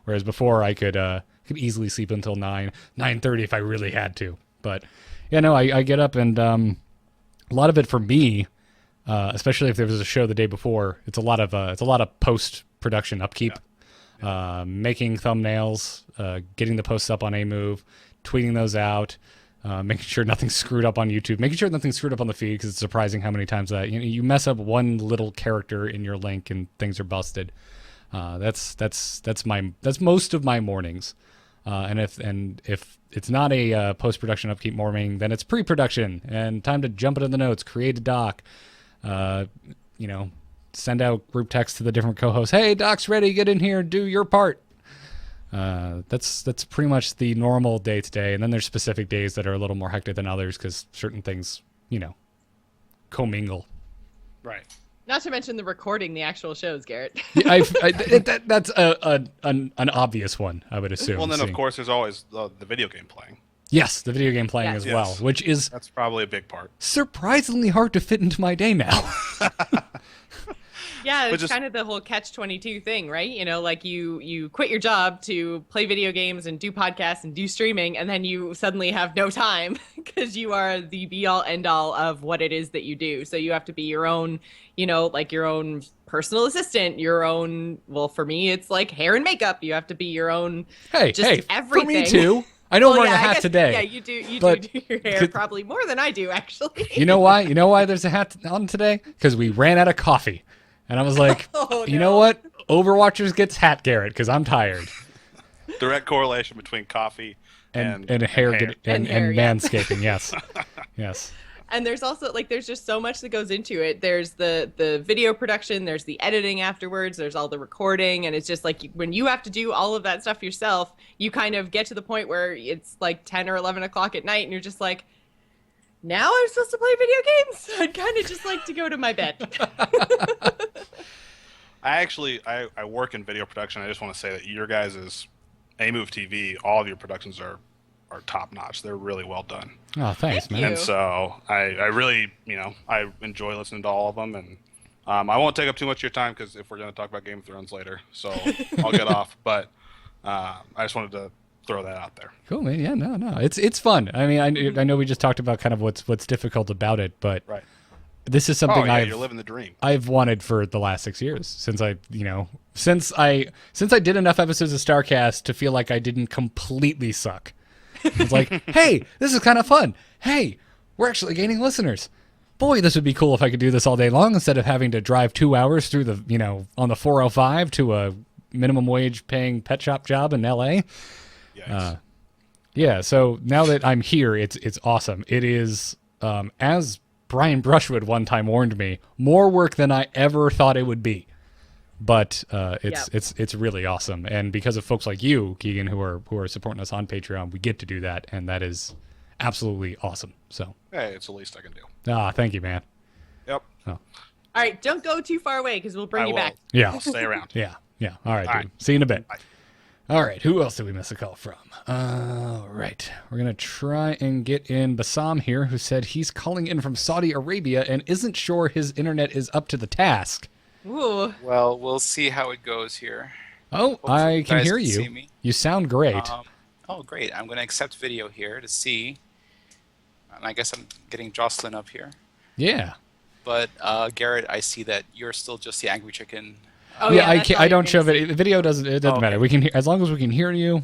Whereas before I could easily sleep until 9:30 if I really had to. But yeah, no, I get up, and a lot of it for me, especially if there was a show the day before, it's a lot of post production upkeep, making thumbnails, getting the posts up on Amove, tweeting those out, making sure nothing's screwed up on YouTube, making sure nothing's screwed up on the feed, because it's surprising how many times that you mess up one little character in your link and things are busted. That's most of my mornings. And if it's not a post-production upkeep morning, then it's pre-production and time to jump into the notes, create a doc, send out group text to the different co-hosts. Hey, doc's ready. Get in here. Do your part. That's pretty much the normal day to day. And then there's specific days that are a little more hectic than others because certain things, commingle. Right. Not to mention the recording the actual shows, Garrett. Yeah, that's an obvious one, I would assume. Well, and then of course there's always the video game playing. Yes, the video game playing Yes. as well, which is That's probably a big part. surprisingly hard to fit into my day now. Yeah, But it's just- kind of the whole catch-22 thing, right? Like you quit your job to play video games and do podcasts and do streaming, and then you suddenly have no time because you are the be-all, end-all of what it is that you do. So you have to be your own, your own personal assistant, your own, well, for me, it's like hair and makeup. You have to be your own, Hey, just for me everything. too. I don't Well, wear yeah, a I hat guess- today. Yeah, you do but do your hair could- probably more than I do, actually. You know why? You know why there's a hat on today? Because we ran out of coffee. And I was like, Oh, you no. know what? Overwatchers gets hat, Garrett, because I'm tired. Direct correlation between coffee And and hair, hair. and hair, yeah. manscaping, yes. Yes. And there's also there's just so much that goes into it. There's the video production, there's the editing afterwards, there's all the recording, and it's just like when you have to do all of that stuff yourself, you kind of get to the point where it's like 10 or 11 o'clock at night, and you're just like, now I'm supposed to play video games? I'd kind of just like to go to my bed. I work in video production. I just want to say that your guys' Amove TV, all of your productions are are top notch. They're really well done. Oh, thanks, man. you. And so I really, I enjoy listening to all of them. And I won't take up too much of your time because if we're going to talk about Game of Thrones later, so I'll get off. But I just wanted to throw that out there. Cool, man. Yeah, no, it's fun. I mean, I know we just talked about kind of what's difficult about it, but Right. this is something you're living the dream. I've wanted for the last 6 years since I did enough episodes of Starcast to feel like I didn't completely suck. It's like, hey, this is kind of fun. Hey, we're actually gaining listeners. Boy, this would be cool if I could do this all day long instead of having to drive 2 hours through the, on the 405 to a minimum wage paying pet shop job in LA. Yeah. So now that I'm here, it's awesome. It is, as Brian Brushwood one time warned me, more work than I ever thought it would be. But it's really awesome, and because of folks like you, Keegan, who are supporting us on Patreon, we get to do that, and that is absolutely awesome. So Hey, it's the least I can do. thank you, man. Yep. All right, don't go too far away because we'll bring I you will. back. Yeah, I'll stay around. yeah. All right, All dude. right. See you in a bit. Bye. All right, who else did we miss a call from? All right, we're gonna try and get in Bassam here, who said he's calling in from Saudi Arabia and isn't sure his internet is up to the task. Ooh. Well, we'll see how it goes here. Oh, Hopefully I you can guys hear can you. see me. You sound great. Oh, great. I'm going to accept video here to see. And I guess I'm getting Jocelyn up here. Yeah. But Garrett, I see that you're still just the angry chicken. Oh, yeah, that's all I you're don't show gonna video. The video doesn't. It doesn't Oh, matter. okay. We can hear as long as we can hear you.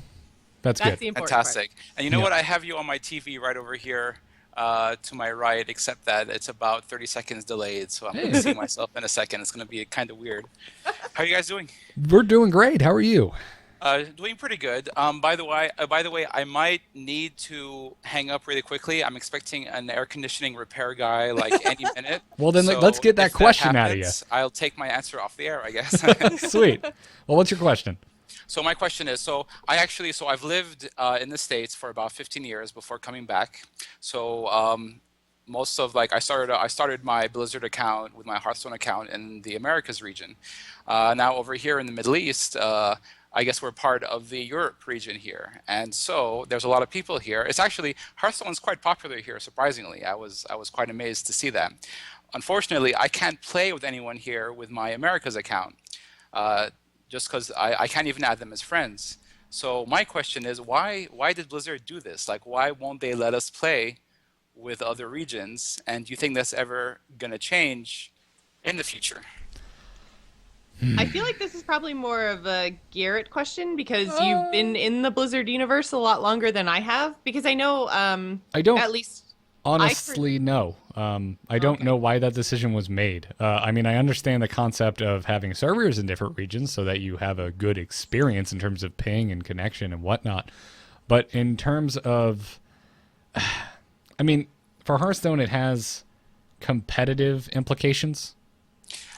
That's That's good. the important Fantastic. And you know Yeah. what? I have you on my TV right over here to my right, except that it's about 30 seconds delayed. So I'm going to see myself in a second. It's going to be kind of weird. How are you guys doing? We're doing great. How are you? Doing pretty good. By the way, I might need to hang up really quickly. I'm expecting an air conditioning repair guy like any minute. Well, then So let's get that if question out of you. happens, I'll take my answer off the air, I guess. Sweet. Well, what's your question? So my question is, I've lived in the States for about 15 years before coming back. So most of I started my Blizzard account with my Hearthstone account in the Americas region. Now over here in the Middle East, I guess we're part of the Europe region here, and so there's a lot of people here. It's actually Hearthstone's quite popular here, surprisingly. I was quite amazed to see that. Unfortunately, I can't play with anyone here with my Americas account, just because I can't even add them as friends. So my question is, why did Blizzard do this? Like, why won't they let us play with other regions? And do you think that's ever gonna change in the future? I feel like this is probably more of a Garrett question because you've been in the Blizzard universe a lot longer than I have. Because I know, I don't at least honestly know. I don't know why that decision was made. I mean, I understand the concept of having servers in different regions so that you have a good experience in terms of ping and connection and whatnot. But in terms of, I mean, for Hearthstone, it has competitive implications.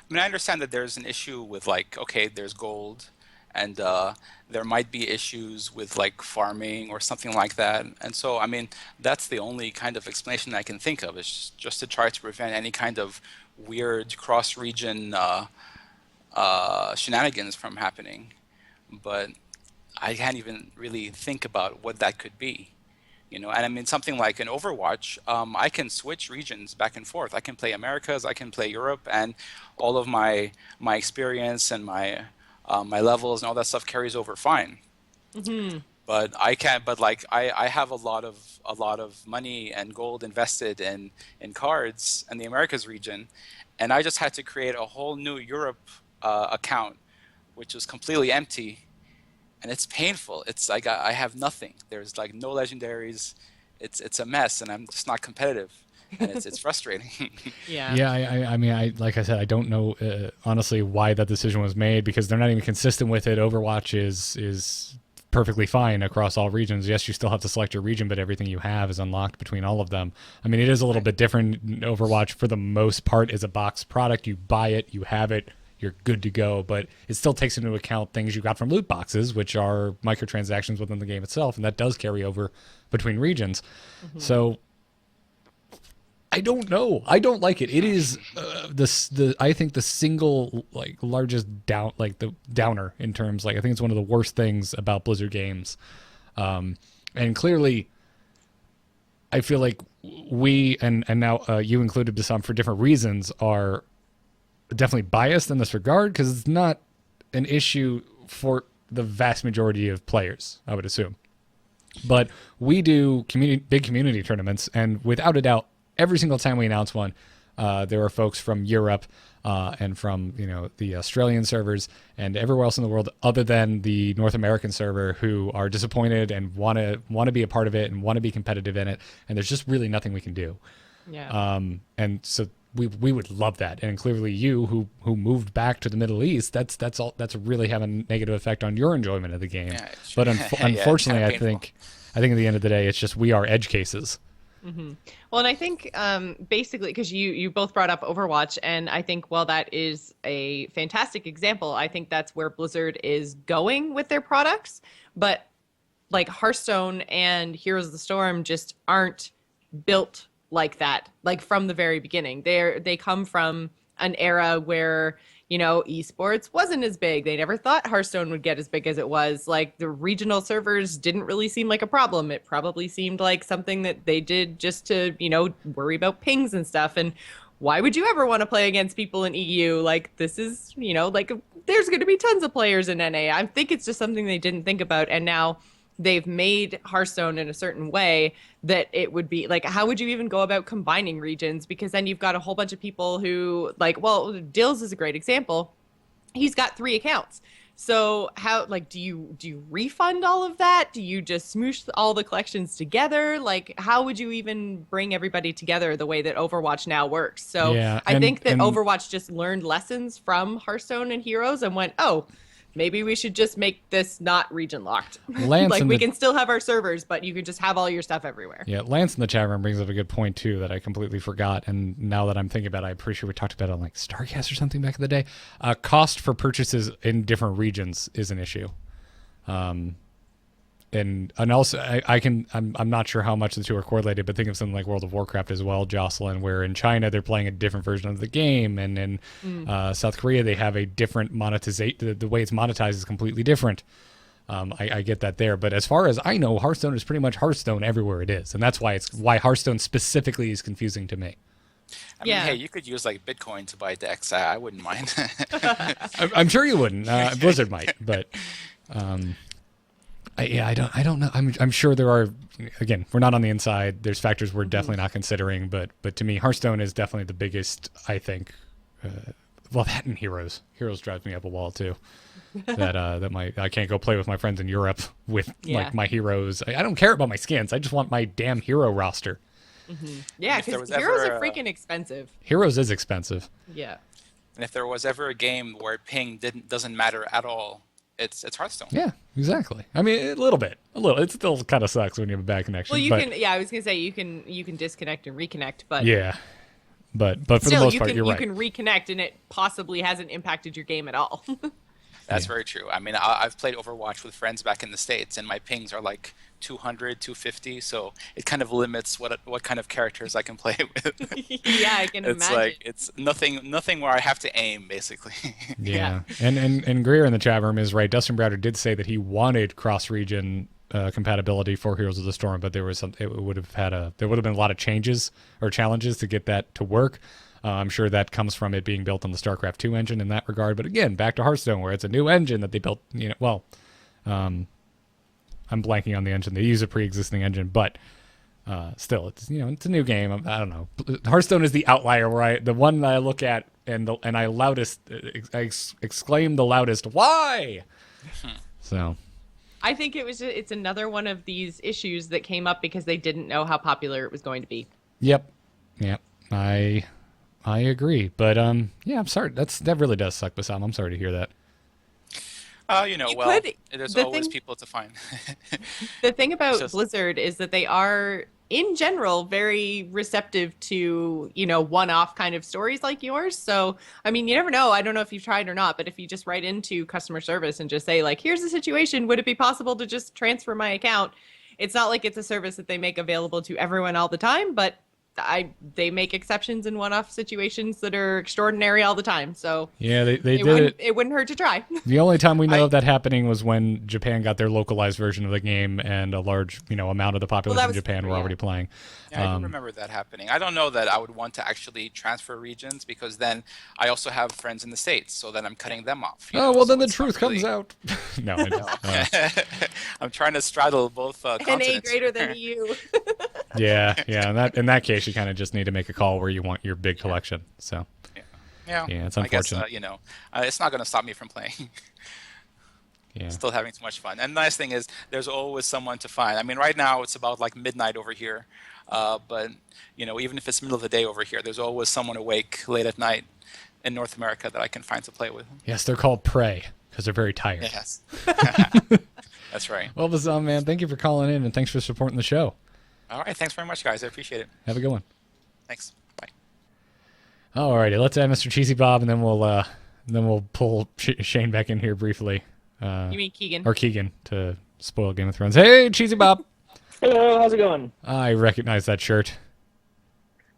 I mean, I understand that there's an issue with there's gold, and there might be issues with farming or something like that. And so, I mean, that's the only kind of explanation I can think of, is just to try to prevent any kind of weird cross-region shenanigans from happening. But I can't even really think about what that could be. And I mean, something like an Overwatch, I can switch regions back and forth. I can play Americas, I can play Europe, and all of my experience and my levels and all that stuff carries over fine. Mm-hmm. But I can't. But I have a lot of money and gold invested in cards in the Americas region, and I just had to create a whole new Europe account, which was completely empty. And it's painful. It's like I have nothing. There's no legendaries. It's a mess, and I'm just not competitive, and it's frustrating. Yeah. Yeah, I mean, like I said, I don't know honestly why that decision was made, because they're not even consistent with it. Overwatch is perfectly fine across all regions. Yes, you still have to select your region, but everything you have is unlocked between all of them. I mean, it is a little bit different. Overwatch, for the most part, is a box product. You buy it, you have it, you're good to go, but it still takes into account things you got from loot boxes, which are microtransactions within the game itself, and that does carry over between regions. Mm-hmm. So I don't know. I don't like it. It is I think the single largest downer in terms I think it's one of the worst things about Blizzard games. And clearly I feel like we, and now you included, Bassam, for different reasons, are definitely biased in this regard, because it's not an issue for the vast majority of players, I would assume. But we do big community tournaments, and without a doubt, every single time we announce one, there are folks from Europe and from the Australian servers and everywhere else in the world other than the North American server who are disappointed and want to be a part of it and want to be competitive in it, and there's just really nothing we can do. Yeah. And so we would love that, and clearly you who moved back to the Middle East, that's really having a negative effect on your enjoyment of the game. Yeah, But unfortunately, yeah, I think at the end of the day, it's just we are edge cases. Mm-hmm. Well, and I think basically, because you both brought up Overwatch, and I think while that is a fantastic example, I think that's where Blizzard is going with their products. But like Hearthstone and Heroes of the Storm just aren't built like that, like from the very beginning. They come from an era where esports wasn't as big. They never thought Hearthstone would get as big as it was. Like the regional servers didn't really seem like a problem. It probably seemed like something that they did just to, worry about pings and stuff. And why would you ever want to play against people in EU? Like this is, like there's going to be tons of players in NA. I think it's just something they didn't think about. And now they've made Hearthstone in a certain way that it would be like, how would you even go about combining regions? Because then you've got a whole bunch of people who Dills is a great example. He's got 3 accounts. So how, do you refund all of that? Do you just smoosh all the collections together? Like, how would you even bring everybody together the way that Overwatch now works? So yeah, I think that Overwatch just learned lessons from Hearthstone and Heroes and went, oh, maybe we should just make this not region locked. We can still have our servers, but you can just have all your stuff everywhere. Yeah, Lance in the chat room brings up a good point too that I completely forgot, and now that I'm thinking about it, I'm pretty sure we talked about it on Starcast or something back in the day. Cost for purchases in different regions is an issue. And also I'm not sure how much the two are correlated, but think of something like World of Warcraft as well, Jocelyn, where in China they're playing a different version of the game, and in South Korea they have a different monetization. The way it's monetized is completely different. I get that there, but as far as I know, Hearthstone is pretty much Hearthstone everywhere it is, and that's why Hearthstone specifically is confusing to me. I mean, hey, you could use Bitcoin to buy decks. I wouldn't mind. I'm sure you wouldn't. Blizzard might, but. I don't know. I'm sure there are. Again, we're not on the inside. There's factors we're definitely not considering, but to me, Hearthstone is definitely the biggest. I think. That and Heroes. Heroes drives me up a wall too. I can't go play with my friends in Europe with my heroes. I don't care about my skins. I just want my damn hero roster. Mm-hmm. Yeah, because Heroes are freaking expensive. Heroes is expensive. Yeah. And if there was ever a game where ping doesn't matter at all, it's Hearthstone. Yeah, exactly. I mean, a little bit. It still kind of sucks when you have a bad connection. Well, can. Yeah, I was gonna say you can disconnect and reconnect, but yeah, but for the most part, you're right. You can reconnect, and it possibly hasn't impacted your game at all. That's very true. I mean, I've played Overwatch with friends back in the States, and my pings are like 200, 250, so it kind of limits what kind of characters I can play with. Yeah, I can imagine. It's nothing where I have to aim, basically. Yeah. And Greer in the chat room is right. Dustin Browder did say that he wanted cross-region compatibility for Heroes of the Storm, but there would have been a lot of changes or challenges to get that to work. I'm sure that comes from it being built on the StarCraft 2 engine in that regard. But again, back to Hearthstone, where it's a new engine that they built. I'm blanking on the engine. They use a pre-existing engine, but still, it's a new game. I don't know. Hearthstone is the outlier where the one that I look at and I exclaim the loudest, "Why?" So. I think it's another one of these issues that came up because they didn't know how popular it was going to be. Yep. I agree, but I'm sorry. That really does suck, Bassam. I'm sorry to hear that. There's always people to find. The thing about Blizzard is that they are, in general, very receptive to, one-off kind of stories like yours. So, I mean, you never know. I don't know if you've tried or not, but if you just write into customer service and just say, here's the situation, would it be possible to just transfer my account? It's not like it's a service that they make available to everyone all the time, but they make exceptions in one-off situations that are extraordinary all the time. So Yeah, they did it. It wouldn't hurt to try. The only time we know of that happening was when Japan got their localized version of the game, and a large, amount of the population of Japan were already playing. Yeah, I do remember that happening. I don't know that I would want to actually transfer regions, because then I also have friends in the States, so then I'm cutting them off. Well, then the truth comes out. No, I know. I'm trying to straddle both continents. NA greater than EU. Yeah. In that case, you kind of just need to make a call where you want your big collection. So. Yeah, it's unfortunate. I guess, it's not going to stop me from playing. Yeah. Still having too much fun. And the nice thing is, there's always someone to find. I mean, right now it's about like midnight over here, but even if it's middle of the day over here, there's always someone awake late at night in North America that I can find to play with. Yes, they're called prey because they're very tired. Yes, that's right. Well, Bazam, man, thank you for calling in and thanks for supporting the show. All right, thanks very much, guys. I appreciate it. Have a good one. Thanks. Bye. Alrighty, let's add Mr. Cheesy Bob, and then we'll pull Shane back in here briefly. You mean Keegan? Or Keegan to spoil Game of Thrones. Hey, Cheesy Bob. Hello, how's it going? I recognize that shirt.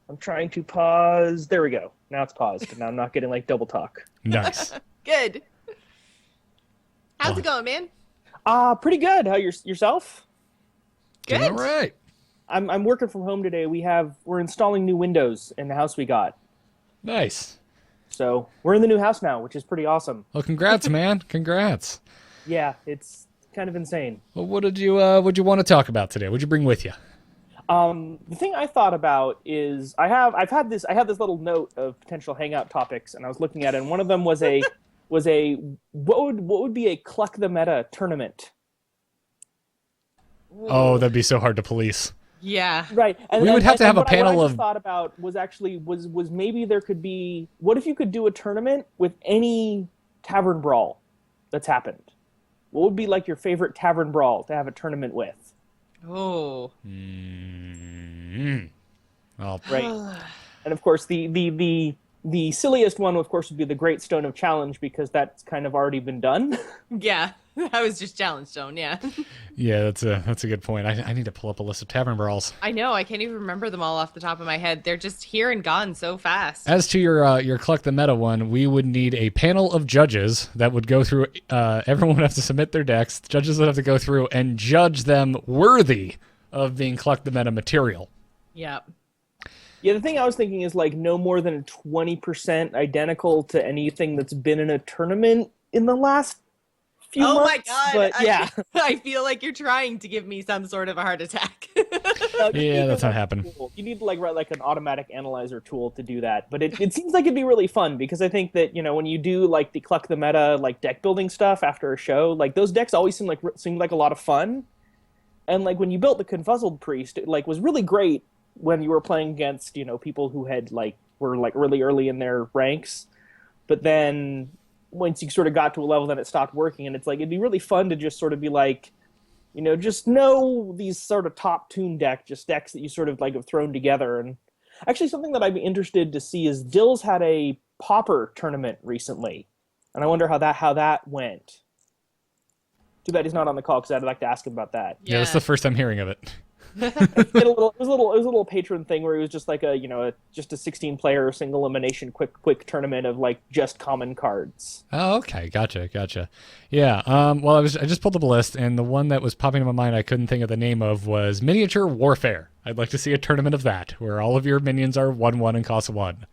I'm trying to pause. There we go. Now it's paused, and now I'm not getting like double talk. Nice. Good. How's it going, man? Pretty good. How yourself? Good. All right. I'm working from home today. We're installing new windows in the house we got. Nice. So we're in the new house now, which is pretty awesome. Well, congrats, man. Congrats. Yeah, it's kind of insane. Well, what did you want to talk about today? What'd you bring with you? The thing I thought about is I had this little note of potential hangout topics, and I was looking at it, and one of them was what would be a Cluck the Meta tournament? Oh, that'd be so hard to police. Yeah. Right. And, we would have to have a what panel I of. thought about was maybe there could be. What if you could do a tournament with any tavern brawl that's happened? What would be like your favorite tavern brawl to have a tournament with? Oh. Well, right. And of course, the silliest one, of course, would be the Great Stone of Challenge, because that's kind of already been done. Yeah. That was just Challenge Stone, yeah. Yeah, that's a good point. I need to pull up a list of tavern brawls. I know, I can't even remember them all off the top of my head. They're just here and gone so fast. As to your Collect the Meta one, we would need a panel of judges that would go through. Everyone would have to submit their decks. The judges would have to go through and judge them worthy of being Collect the Meta material. Yep. Yeah, the thing I was thinking is like no more than 20% identical to anything that's been in a tournament in the last few months. Oh my god! But yeah, I feel like you're trying to give me some sort of a heart attack. Yeah, that's not happening. You need to write like an automatic analyzer tool to do that, but it seems like it'd be really fun, because I think that when you do like the Cluck the Meta like deck building stuff after a show, like those decks always seem like a lot of fun, and like when you built the Confuzzled Priest, it like was really great when you were playing against people who had were really early in their ranks, but then once you sort of got to a level, then it stopped working, and it's like it'd be really fun to just sort of be like, just know these sort of top tune decks that you sort of like have thrown together. And actually, something that I'd be interested to see is Dill's had a Pauper tournament recently, and I wonder how that went. Too bad he's not on the call, because I'd like to ask him about that. Yeah, that's the first I'm hearing of it. It was a little patron thing where it was just like just a 16-player single elimination quick tournament of like just common cards. Oh, okay, gotcha. Yeah. Well, I just pulled up a list, and the one that was popping in my mind I couldn't think of the name of was Miniature Warfare. I'd like to see a tournament of that, where all of your minions are 1/1 and cost 1.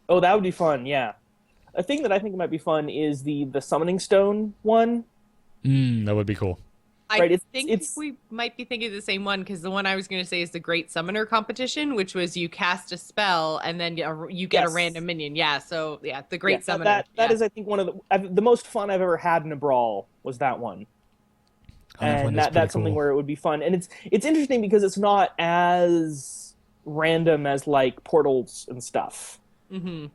Oh, that would be fun. Yeah. A thing that I think might be fun is the Summoning Stone one. That would be cool. I think we might be thinking of the same one, because the one I was going to say is the Great Summoner competition, which was you cast a spell and then you get a random minion. Yeah, so yeah, the Great Summoner. That is, I think, one of the most fun I've ever had in a brawl was that one. And that's something where it would be fun. And it's interesting because it's not as random as like portals and stuff. Mm-hmm.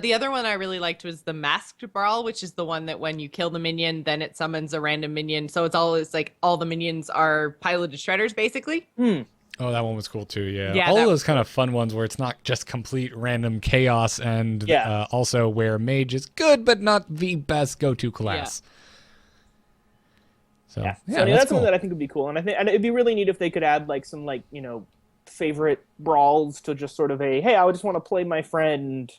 The other one I really liked was the Masked Brawl, which is the one that when you kill the minion, then it summons a random minion. So it's like all the minions are piloted shredders, basically. Oh, that one was cool too, yeah. All of those kind of fun ones where it's not just complete random chaos, and also where mage is good, but not the best go-to class. Yeah. So that's cool. Something that I think would be cool. And I think it'd be really neat if they could add like some favorite brawls to just sort of hey, I just want to play my friend,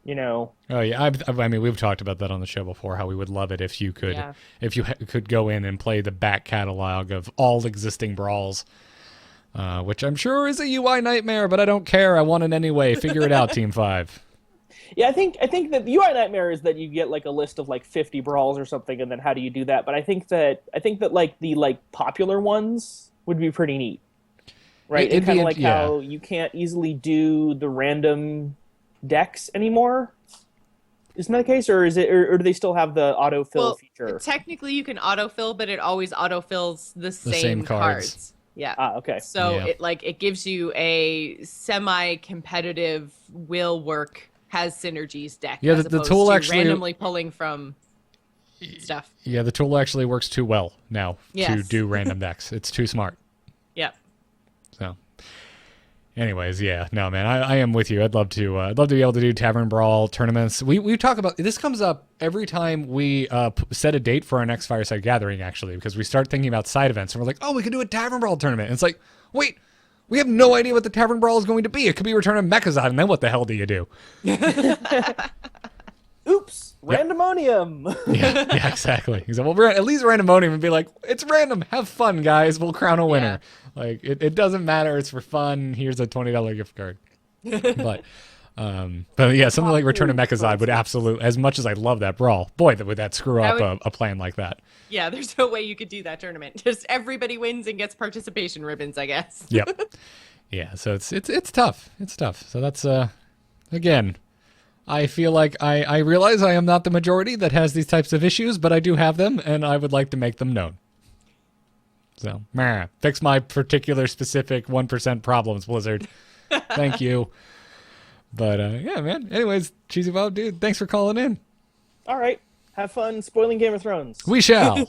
Oh yeah, I mean, we've talked about that on the show before. How we would love it if you could, could go in and play the back catalog of all existing brawls, which I'm sure is a UI nightmare, but I don't care. I want it anyway. Figure it out, Team 5. Yeah, I think that the UI nightmare is that you get like a list of like 50 brawls or something, and then how do you do that? But I think that like the popular ones would be pretty neat, right? It's kind of like how you can't easily do the random decks anymore. Isn't that the case, or is it, or do they still have the autofill feature? Technically, you can autofill, but it always autofills the same cards. Yeah. Okay. So it gives you a semi-competitive will work, has synergies deck. Yeah, as the tool to actually randomly pulling from stuff. Yeah, the tool actually works too well now to do random decks. It's too smart. Yep. So, anyways, yeah, no, man, I am with you. I'd love to be able to do Tavern Brawl tournaments. We talk about this, comes up every time we set a date for our next Fireside Gathering, actually, because we start thinking about side events and we're like, oh, we could do a Tavern Brawl tournament. And it's like, wait, we have no idea what the Tavern Brawl is going to be. It could be Return of Mechazod, and then what the hell do you do? Oops, randomonium. yeah, exactly. He's like, well, at least randomonium would be like, it's random. Have fun, guys. We'll crown a winner. Like, it doesn't matter. It's for fun. Here's a $20 gift card. But yeah, something like Return of Mechazod would absolutely, as much as I love that brawl, boy, would that screw up a plan like that. Yeah, there's no way you could do that tournament. Just everybody wins and gets participation ribbons, I guess. Yep. Yeah, so it's tough. It's tough. So that's again, I feel like I realize I am not the majority that has these types of issues, but I do have them, and I would like to make them known. So, fix my particular specific 1% problems, Blizzard. Thank you. But yeah, man. Anyways, Cheesy Bob, dude, thanks for calling in. All right. Have fun spoiling Game of Thrones. We shall.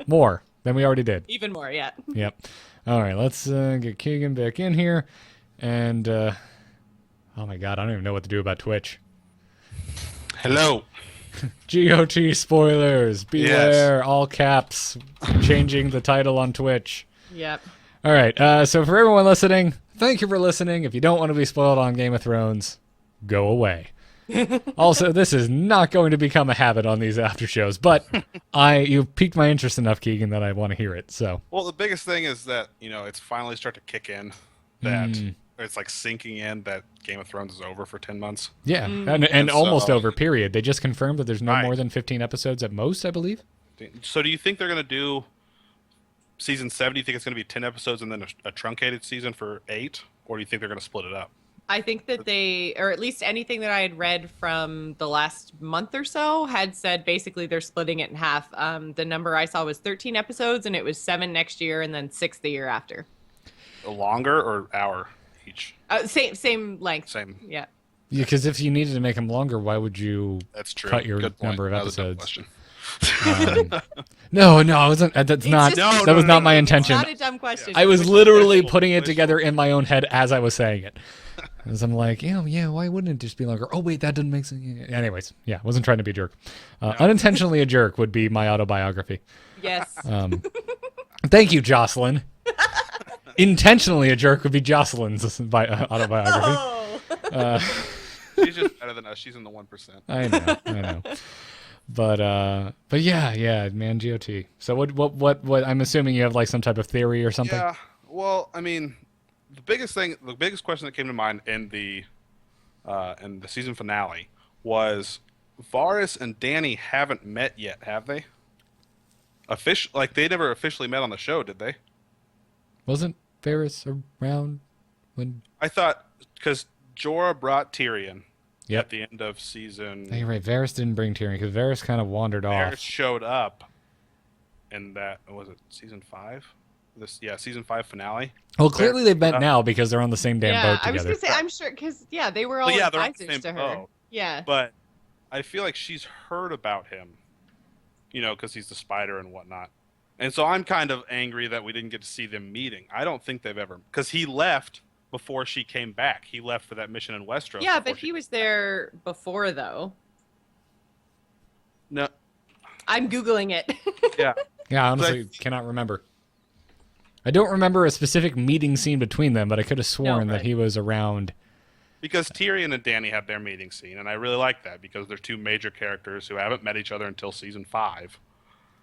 More than we already did. Even more, yeah. Yep. All right, let's get Keegan back in here. And, oh my God, I don't even know what to do about Twitch. Hello. GOT spoilers. Beware, all caps. Changing the title on Twitch. Yep. All right, so for everyone listening, thank you for listening. If you don't want to be spoiled on Game of Thrones, go away. Also, this is not going to become a habit on these after shows, but you've piqued my interest enough, Keegan, that I want to hear it. So, well, the biggest thing is that it's finally starting to kick in that it's like sinking in that Game of Thrones is over for 10 months. Yeah, and almost over. Period. They just confirmed that there's no more than 15 episodes at most, I believe. So, do you think they're going to do season 7? Do you think it's going to be 10 episodes and then a truncated season for 8, or do you think they're going to split it up? I think that they, or at least anything that I had read from the last month or so, had said basically they're splitting it in half. The number I saw was 13 episodes, and it was 7 next year and then 6 the year after. Longer or hour each? Same length. Same. Yeah. Yeah, because if you needed to make them longer, why would you cut your number of episodes? No, it wasn't. That was not my intention. It's not a dumb question. I was literally putting it together in my own head as I was saying it. As I'm like, why wouldn't it just be longer? Oh, wait, that doesn't make sense. Anyways, yeah, wasn't trying to be a jerk. Unintentionally a jerk would be my autobiography. Yes. Thank you, Jocelyn. Intentionally a jerk would be Jocelyn's autobiography. Oh. She's just better than us. She's in the 1%. I know. But yeah, man, GOT. So what? I'm assuming you have like some type of theory or something. Yeah. Well, I mean, the biggest question that came to mind in the season finale was Varys and Dany haven't met yet, have they? They never officially met on the show, did they? Wasn't Varys around when? I thought because Jorah brought Tyrion. Yep. At the end of season. You're right. Varys didn't bring Tyrion because Varys kind of wandered off. Varys showed up in that, was it season 5? Season 5 finale. Well, clearly they've met now because they're on the same damn boat together. I was going to say, I'm sure, because, they were all advisors to her. Boat. Yeah. But I feel like she's heard about him, because he's the spider and whatnot. And so I'm kind of angry that we didn't get to see them meeting. I don't think they've ever, because he left before she came back. He left for that mission in Westeros. Yeah, but he was there before, though. No. I'm Googling it. Yeah. Yeah, honestly, cannot remember. I don't remember a specific meeting scene between them, but I could have sworn right. that he was around. Because Tyrion and Dany have their meeting scene, and I really like that because they're two major characters who haven't met each other until season 5.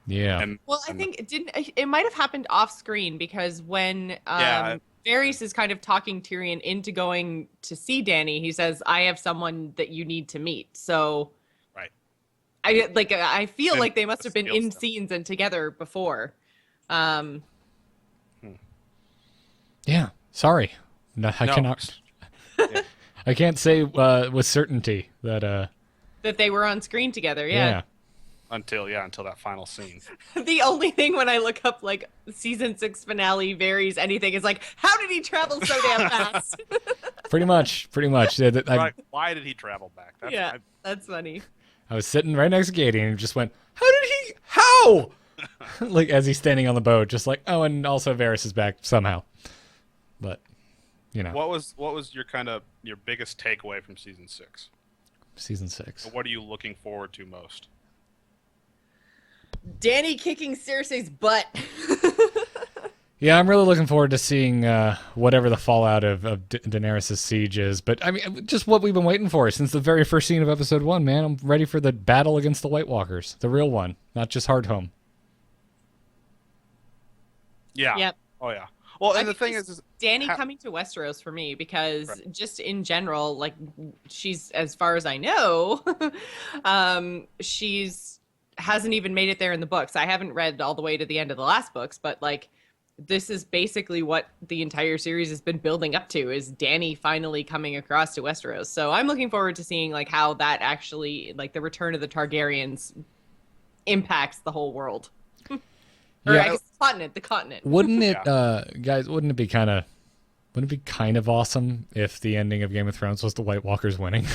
Yeah. Well, I think it might have happened off screen because when Varys is kind of talking Tyrion into going to see Dany, he says, "I have someone that you need to meet." So, right. I feel And like they must have been in stuff. scenes and together before. Yeah. Sorry. No, I cannot. Yeah. I can't say with certainty that. That they were on screen together. Yeah. Until that final scene. The only thing when I look up like season 6 finale Varys anything is like, how did he travel so damn fast? Pretty much. Yeah, Right. Why did he travel back? That's funny. I was sitting right next to Katie and just went, how? Like, as he's standing on the boat, just like, oh, and also Varys is back somehow. But, you know. What was your biggest takeaway from season 6? Season 6. What are you looking forward to most? Dany kicking Cersei's butt. Yeah, I'm really looking forward to seeing whatever the fallout of Daenerys' siege is. But, I mean, just what we've been waiting for since the very first scene of episode 1, man. I'm ready for the battle against the White Walkers. The real one, not just Hardhome. Yeah. Yep. Oh, yeah. Well, and the thing is Dany coming to Westeros for me because just in general, like she's, as far as I know, she's hasn't even made it there in the books. I haven't read all the way to the end of the last books, but like this is basically what the entire series has been building up to is Dany finally coming across to Westeros. So I'm looking forward to seeing like how that actually, like the return of the Targaryens impacts the whole world. Or Yeah. I guess the continent. Wouldn't it, guys? Wouldn't it be kind of awesome if the ending of Game of Thrones was the White Walkers winning?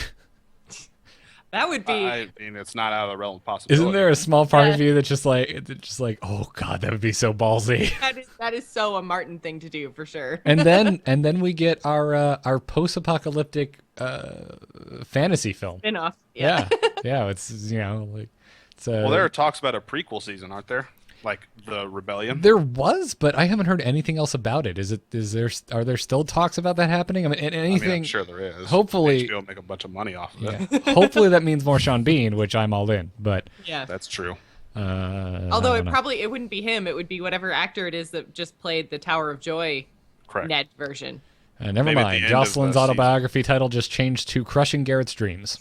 That would be. I mean, it's not out of the realm of possibility. Isn't there a small part of you that's just like, oh god, that would be so ballsy? That is so a Martin thing to do for sure. and then we get our post-apocalyptic fantasy film. Spin-off. Yeah. It's like it's Well, there are talks about a prequel season, aren't there? Like the Rebellion. There was, but I haven't heard anything else about it. Are there still talks about that happening? I mean, anything. I'm sure there is. Hopefully, HBO make a bunch of money off of it. Yeah. Hopefully that means more Sean Bean, which I'm all in. But yeah, that's true. Although it wouldn't be him. It would be whatever actor it is that just played the Tower of Joy Ned version. Never Maybe mind. Jocelyn's autobiography title just changed to Crushing Garrett's Dreams.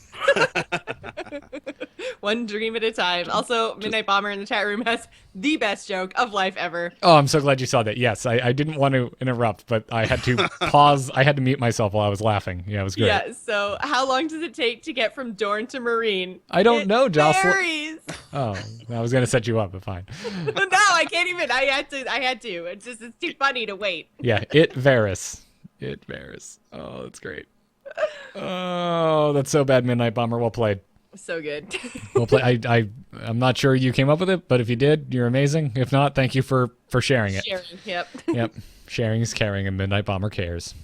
One dream at a time. Also, Midnight Bomber in the chat room has the best joke of life ever. Oh, I'm so glad you saw that. Yes, I didn't want to interrupt, but I had to pause. I had to mute myself while I was laughing. Yeah, it was great. Yeah, so how long does it take to get from Dorne to Marine? I don't know, Jocelyn. Varies. Oh, I was going to set you up, but fine. No, I can't even. I had to. It's too funny to wait. Yeah, it varies. It varies. Oh, that's great. Oh, that's so bad, Midnight Bomber. Well played. So good. Well played. I'm not sure you came up with it, but if you did, you're amazing. If not, thank you for sharing it. Yep. Yep. Sharing is caring, and Midnight Bomber cares.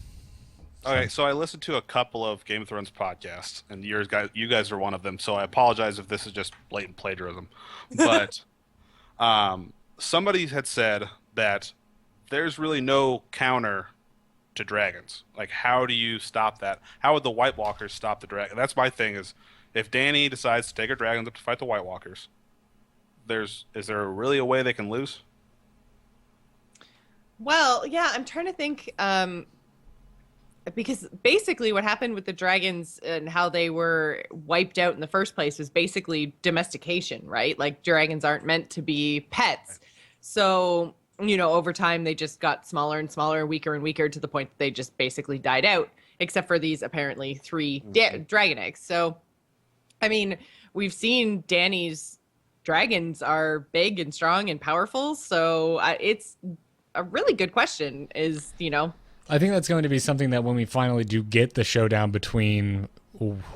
Okay, so I listened to a couple of Game of Thrones podcasts, and you guys are one of them. So I apologize if this is just blatant plagiarism, but somebody had said that there's really no counter to dragons. Like, how do you stop that? How would the White Walkers stop the dragon? That's my thing. Is if Dany decides to take her dragons up to fight the White Walkers, is there really a way they can lose? Well, yeah, I'm trying to think. Because basically what happened with the dragons and how they were wiped out in the first place was basically domestication, right? Like dragons aren't meant to be pets. So, over time they just got smaller and smaller, weaker and weaker to the point that they just basically died out, except for these apparently 3 dragon eggs. So, I mean, we've seen Dany's dragons are big and strong and powerful. So it's a really good question I think that's going to be something that when we finally do get the showdown between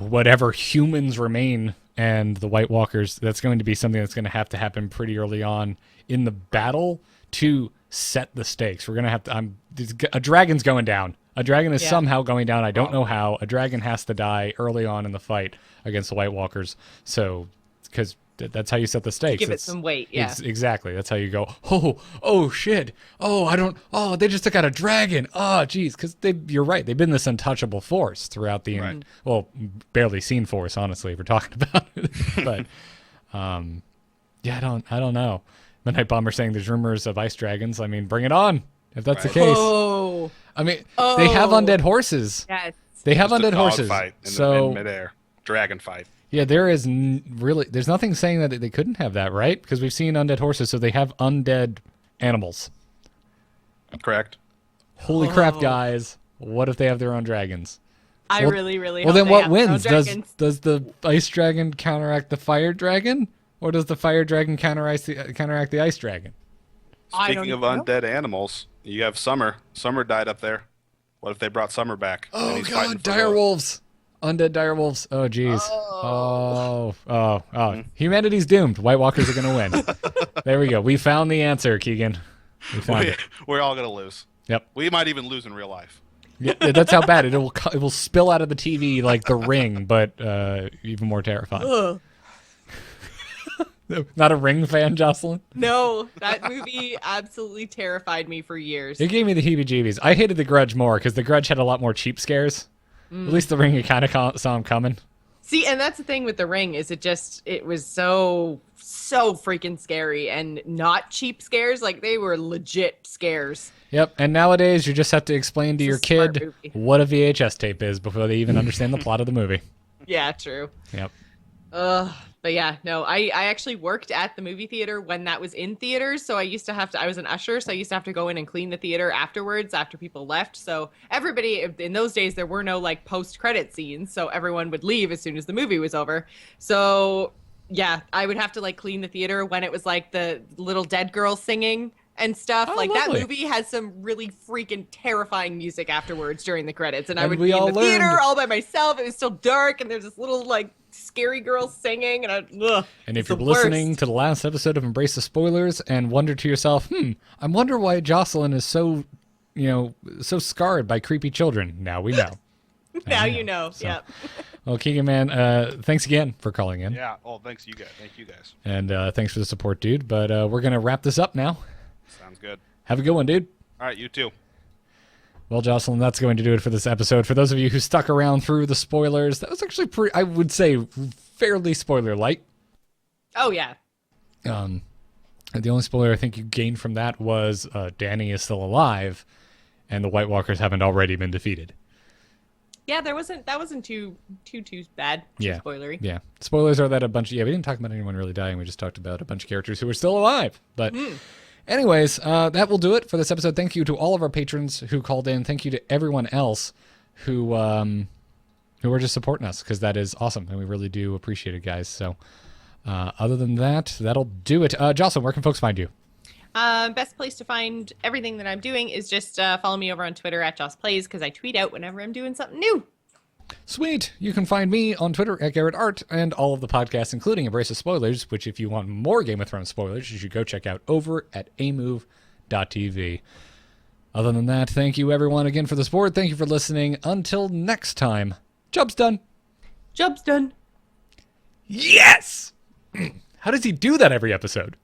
whatever humans remain and the White Walkers, that's going to be something that's going to have to happen pretty early on in the battle to set the stakes. We're going to have to... a dragon's going down. A dragon is somehow going down. I don't know how. A dragon has to die early on in the fight against the White Walkers. So, because that's how you set the stakes. Give it some weight, yeah. Exactly. That's how you go, oh, shit. They just took out a dragon. Oh, geez. Because you're right. They've been this untouchable force throughout the, well, barely seen force, honestly, if we're talking about it. But, yeah, I don't know. Midnight Bomber saying there's rumors of ice dragons. I mean, bring it on, if that's the case. Oh. I mean, they have undead horses. Yes. They have undead horses. Fight in midair. Dragon fight. Yeah, there is there's nothing saying that they couldn't have that, right? Because we've seen undead horses, so they have undead animals. Correct. Holy crap, guys. What if they have their own dragons? I really well, hope then they what have wins? their own dragons. Does the ice dragon counteract the fire dragon? Or does the fire dragon counteract the ice dragon? Speaking of undead animals, you have Summer. Summer died up there. What if they brought Summer back? Oh, God, direwolves. Undead direwolves. Oh, jeez. Humanity's doomed. White Walkers are going to win. There we go. We found the answer, Keegan. We found it. We're all going to lose. Yep. We might even lose in real life. Yeah, that's how bad it will spill out of the TV like The Ring, but even more terrifying. Not a Ring fan, Jocelyn? No, that movie absolutely terrified me for years. It gave me the heebie-jeebies. I hated The Grudge more because The Grudge had a lot more cheap scares. At least The Ring, you kind of saw him coming. See, and that's the thing with The Ring is it was so freaking scary and not cheap scares. Like, they were legit scares. Yep, and nowadays you just have to explain to your kid what a VHS tape is before they even understand the plot of the movie. Yeah, true. Yep. But yeah, no, I actually worked at the movie theater when that was in theaters. So I was an usher, so I used to have to go in and clean the theater afterwards after people left. So everybody, in those days, there were no like post-credit scenes. So everyone would leave as soon as the movie was over. So yeah, I would have to like clean the theater when it was like the little dead girl singing and stuff. Oh, like lovely. that movie has some really freaking terrifying music afterwards during the credits. And I And would we be in all the theater learned. all by myself. It was still dark and there's this little like scary girl singing And if you're listening to the last episode of Embrace the Spoilers and wonder to yourself, I wonder why Jocelyn is so scarred by creepy children. Now we know. Now you know. So, Yep. Well, Keegan, man, thanks again for calling in. Yeah. Oh, thanks you guys. Thank you guys. And thanks for the support, dude. But we're going to wrap this up now. Sounds good. Have a good one, dude. All right, you too. Well, Jocelyn, that's going to do it for this episode. For those of you who stuck around through the spoilers, that was actually I would say, fairly spoiler light. Oh yeah. The only spoiler I think you gained from that was Danny is still alive, and the White Walkers haven't already been defeated. Yeah, that wasn't too bad. Too spoilery. Yeah. Spoilers are that we didn't talk about anyone really dying. We just talked about a bunch of characters who are still alive. But anyways, that will do it for this episode. Thank you to all of our patrons who called in. Thank you to everyone else who are just supporting us, because that is awesome, and we really do appreciate it, guys. So other than that, that'll do it. Jocelyn, where can folks find you? Best place to find everything that I'm doing is just follow me over on Twitter at JossPlays, because I tweet out whenever I'm doing something new. Sweet. You can find me on Twitter at GarrettArt, and all of the podcasts, including Embrace the Spoilers, which if you want more Game of Thrones spoilers, you should go check out over at amove.tv. Other than that, thank you everyone again for the support. Thank you for listening. Until next time, job's done. Job's done. Yes! How does he do that every episode?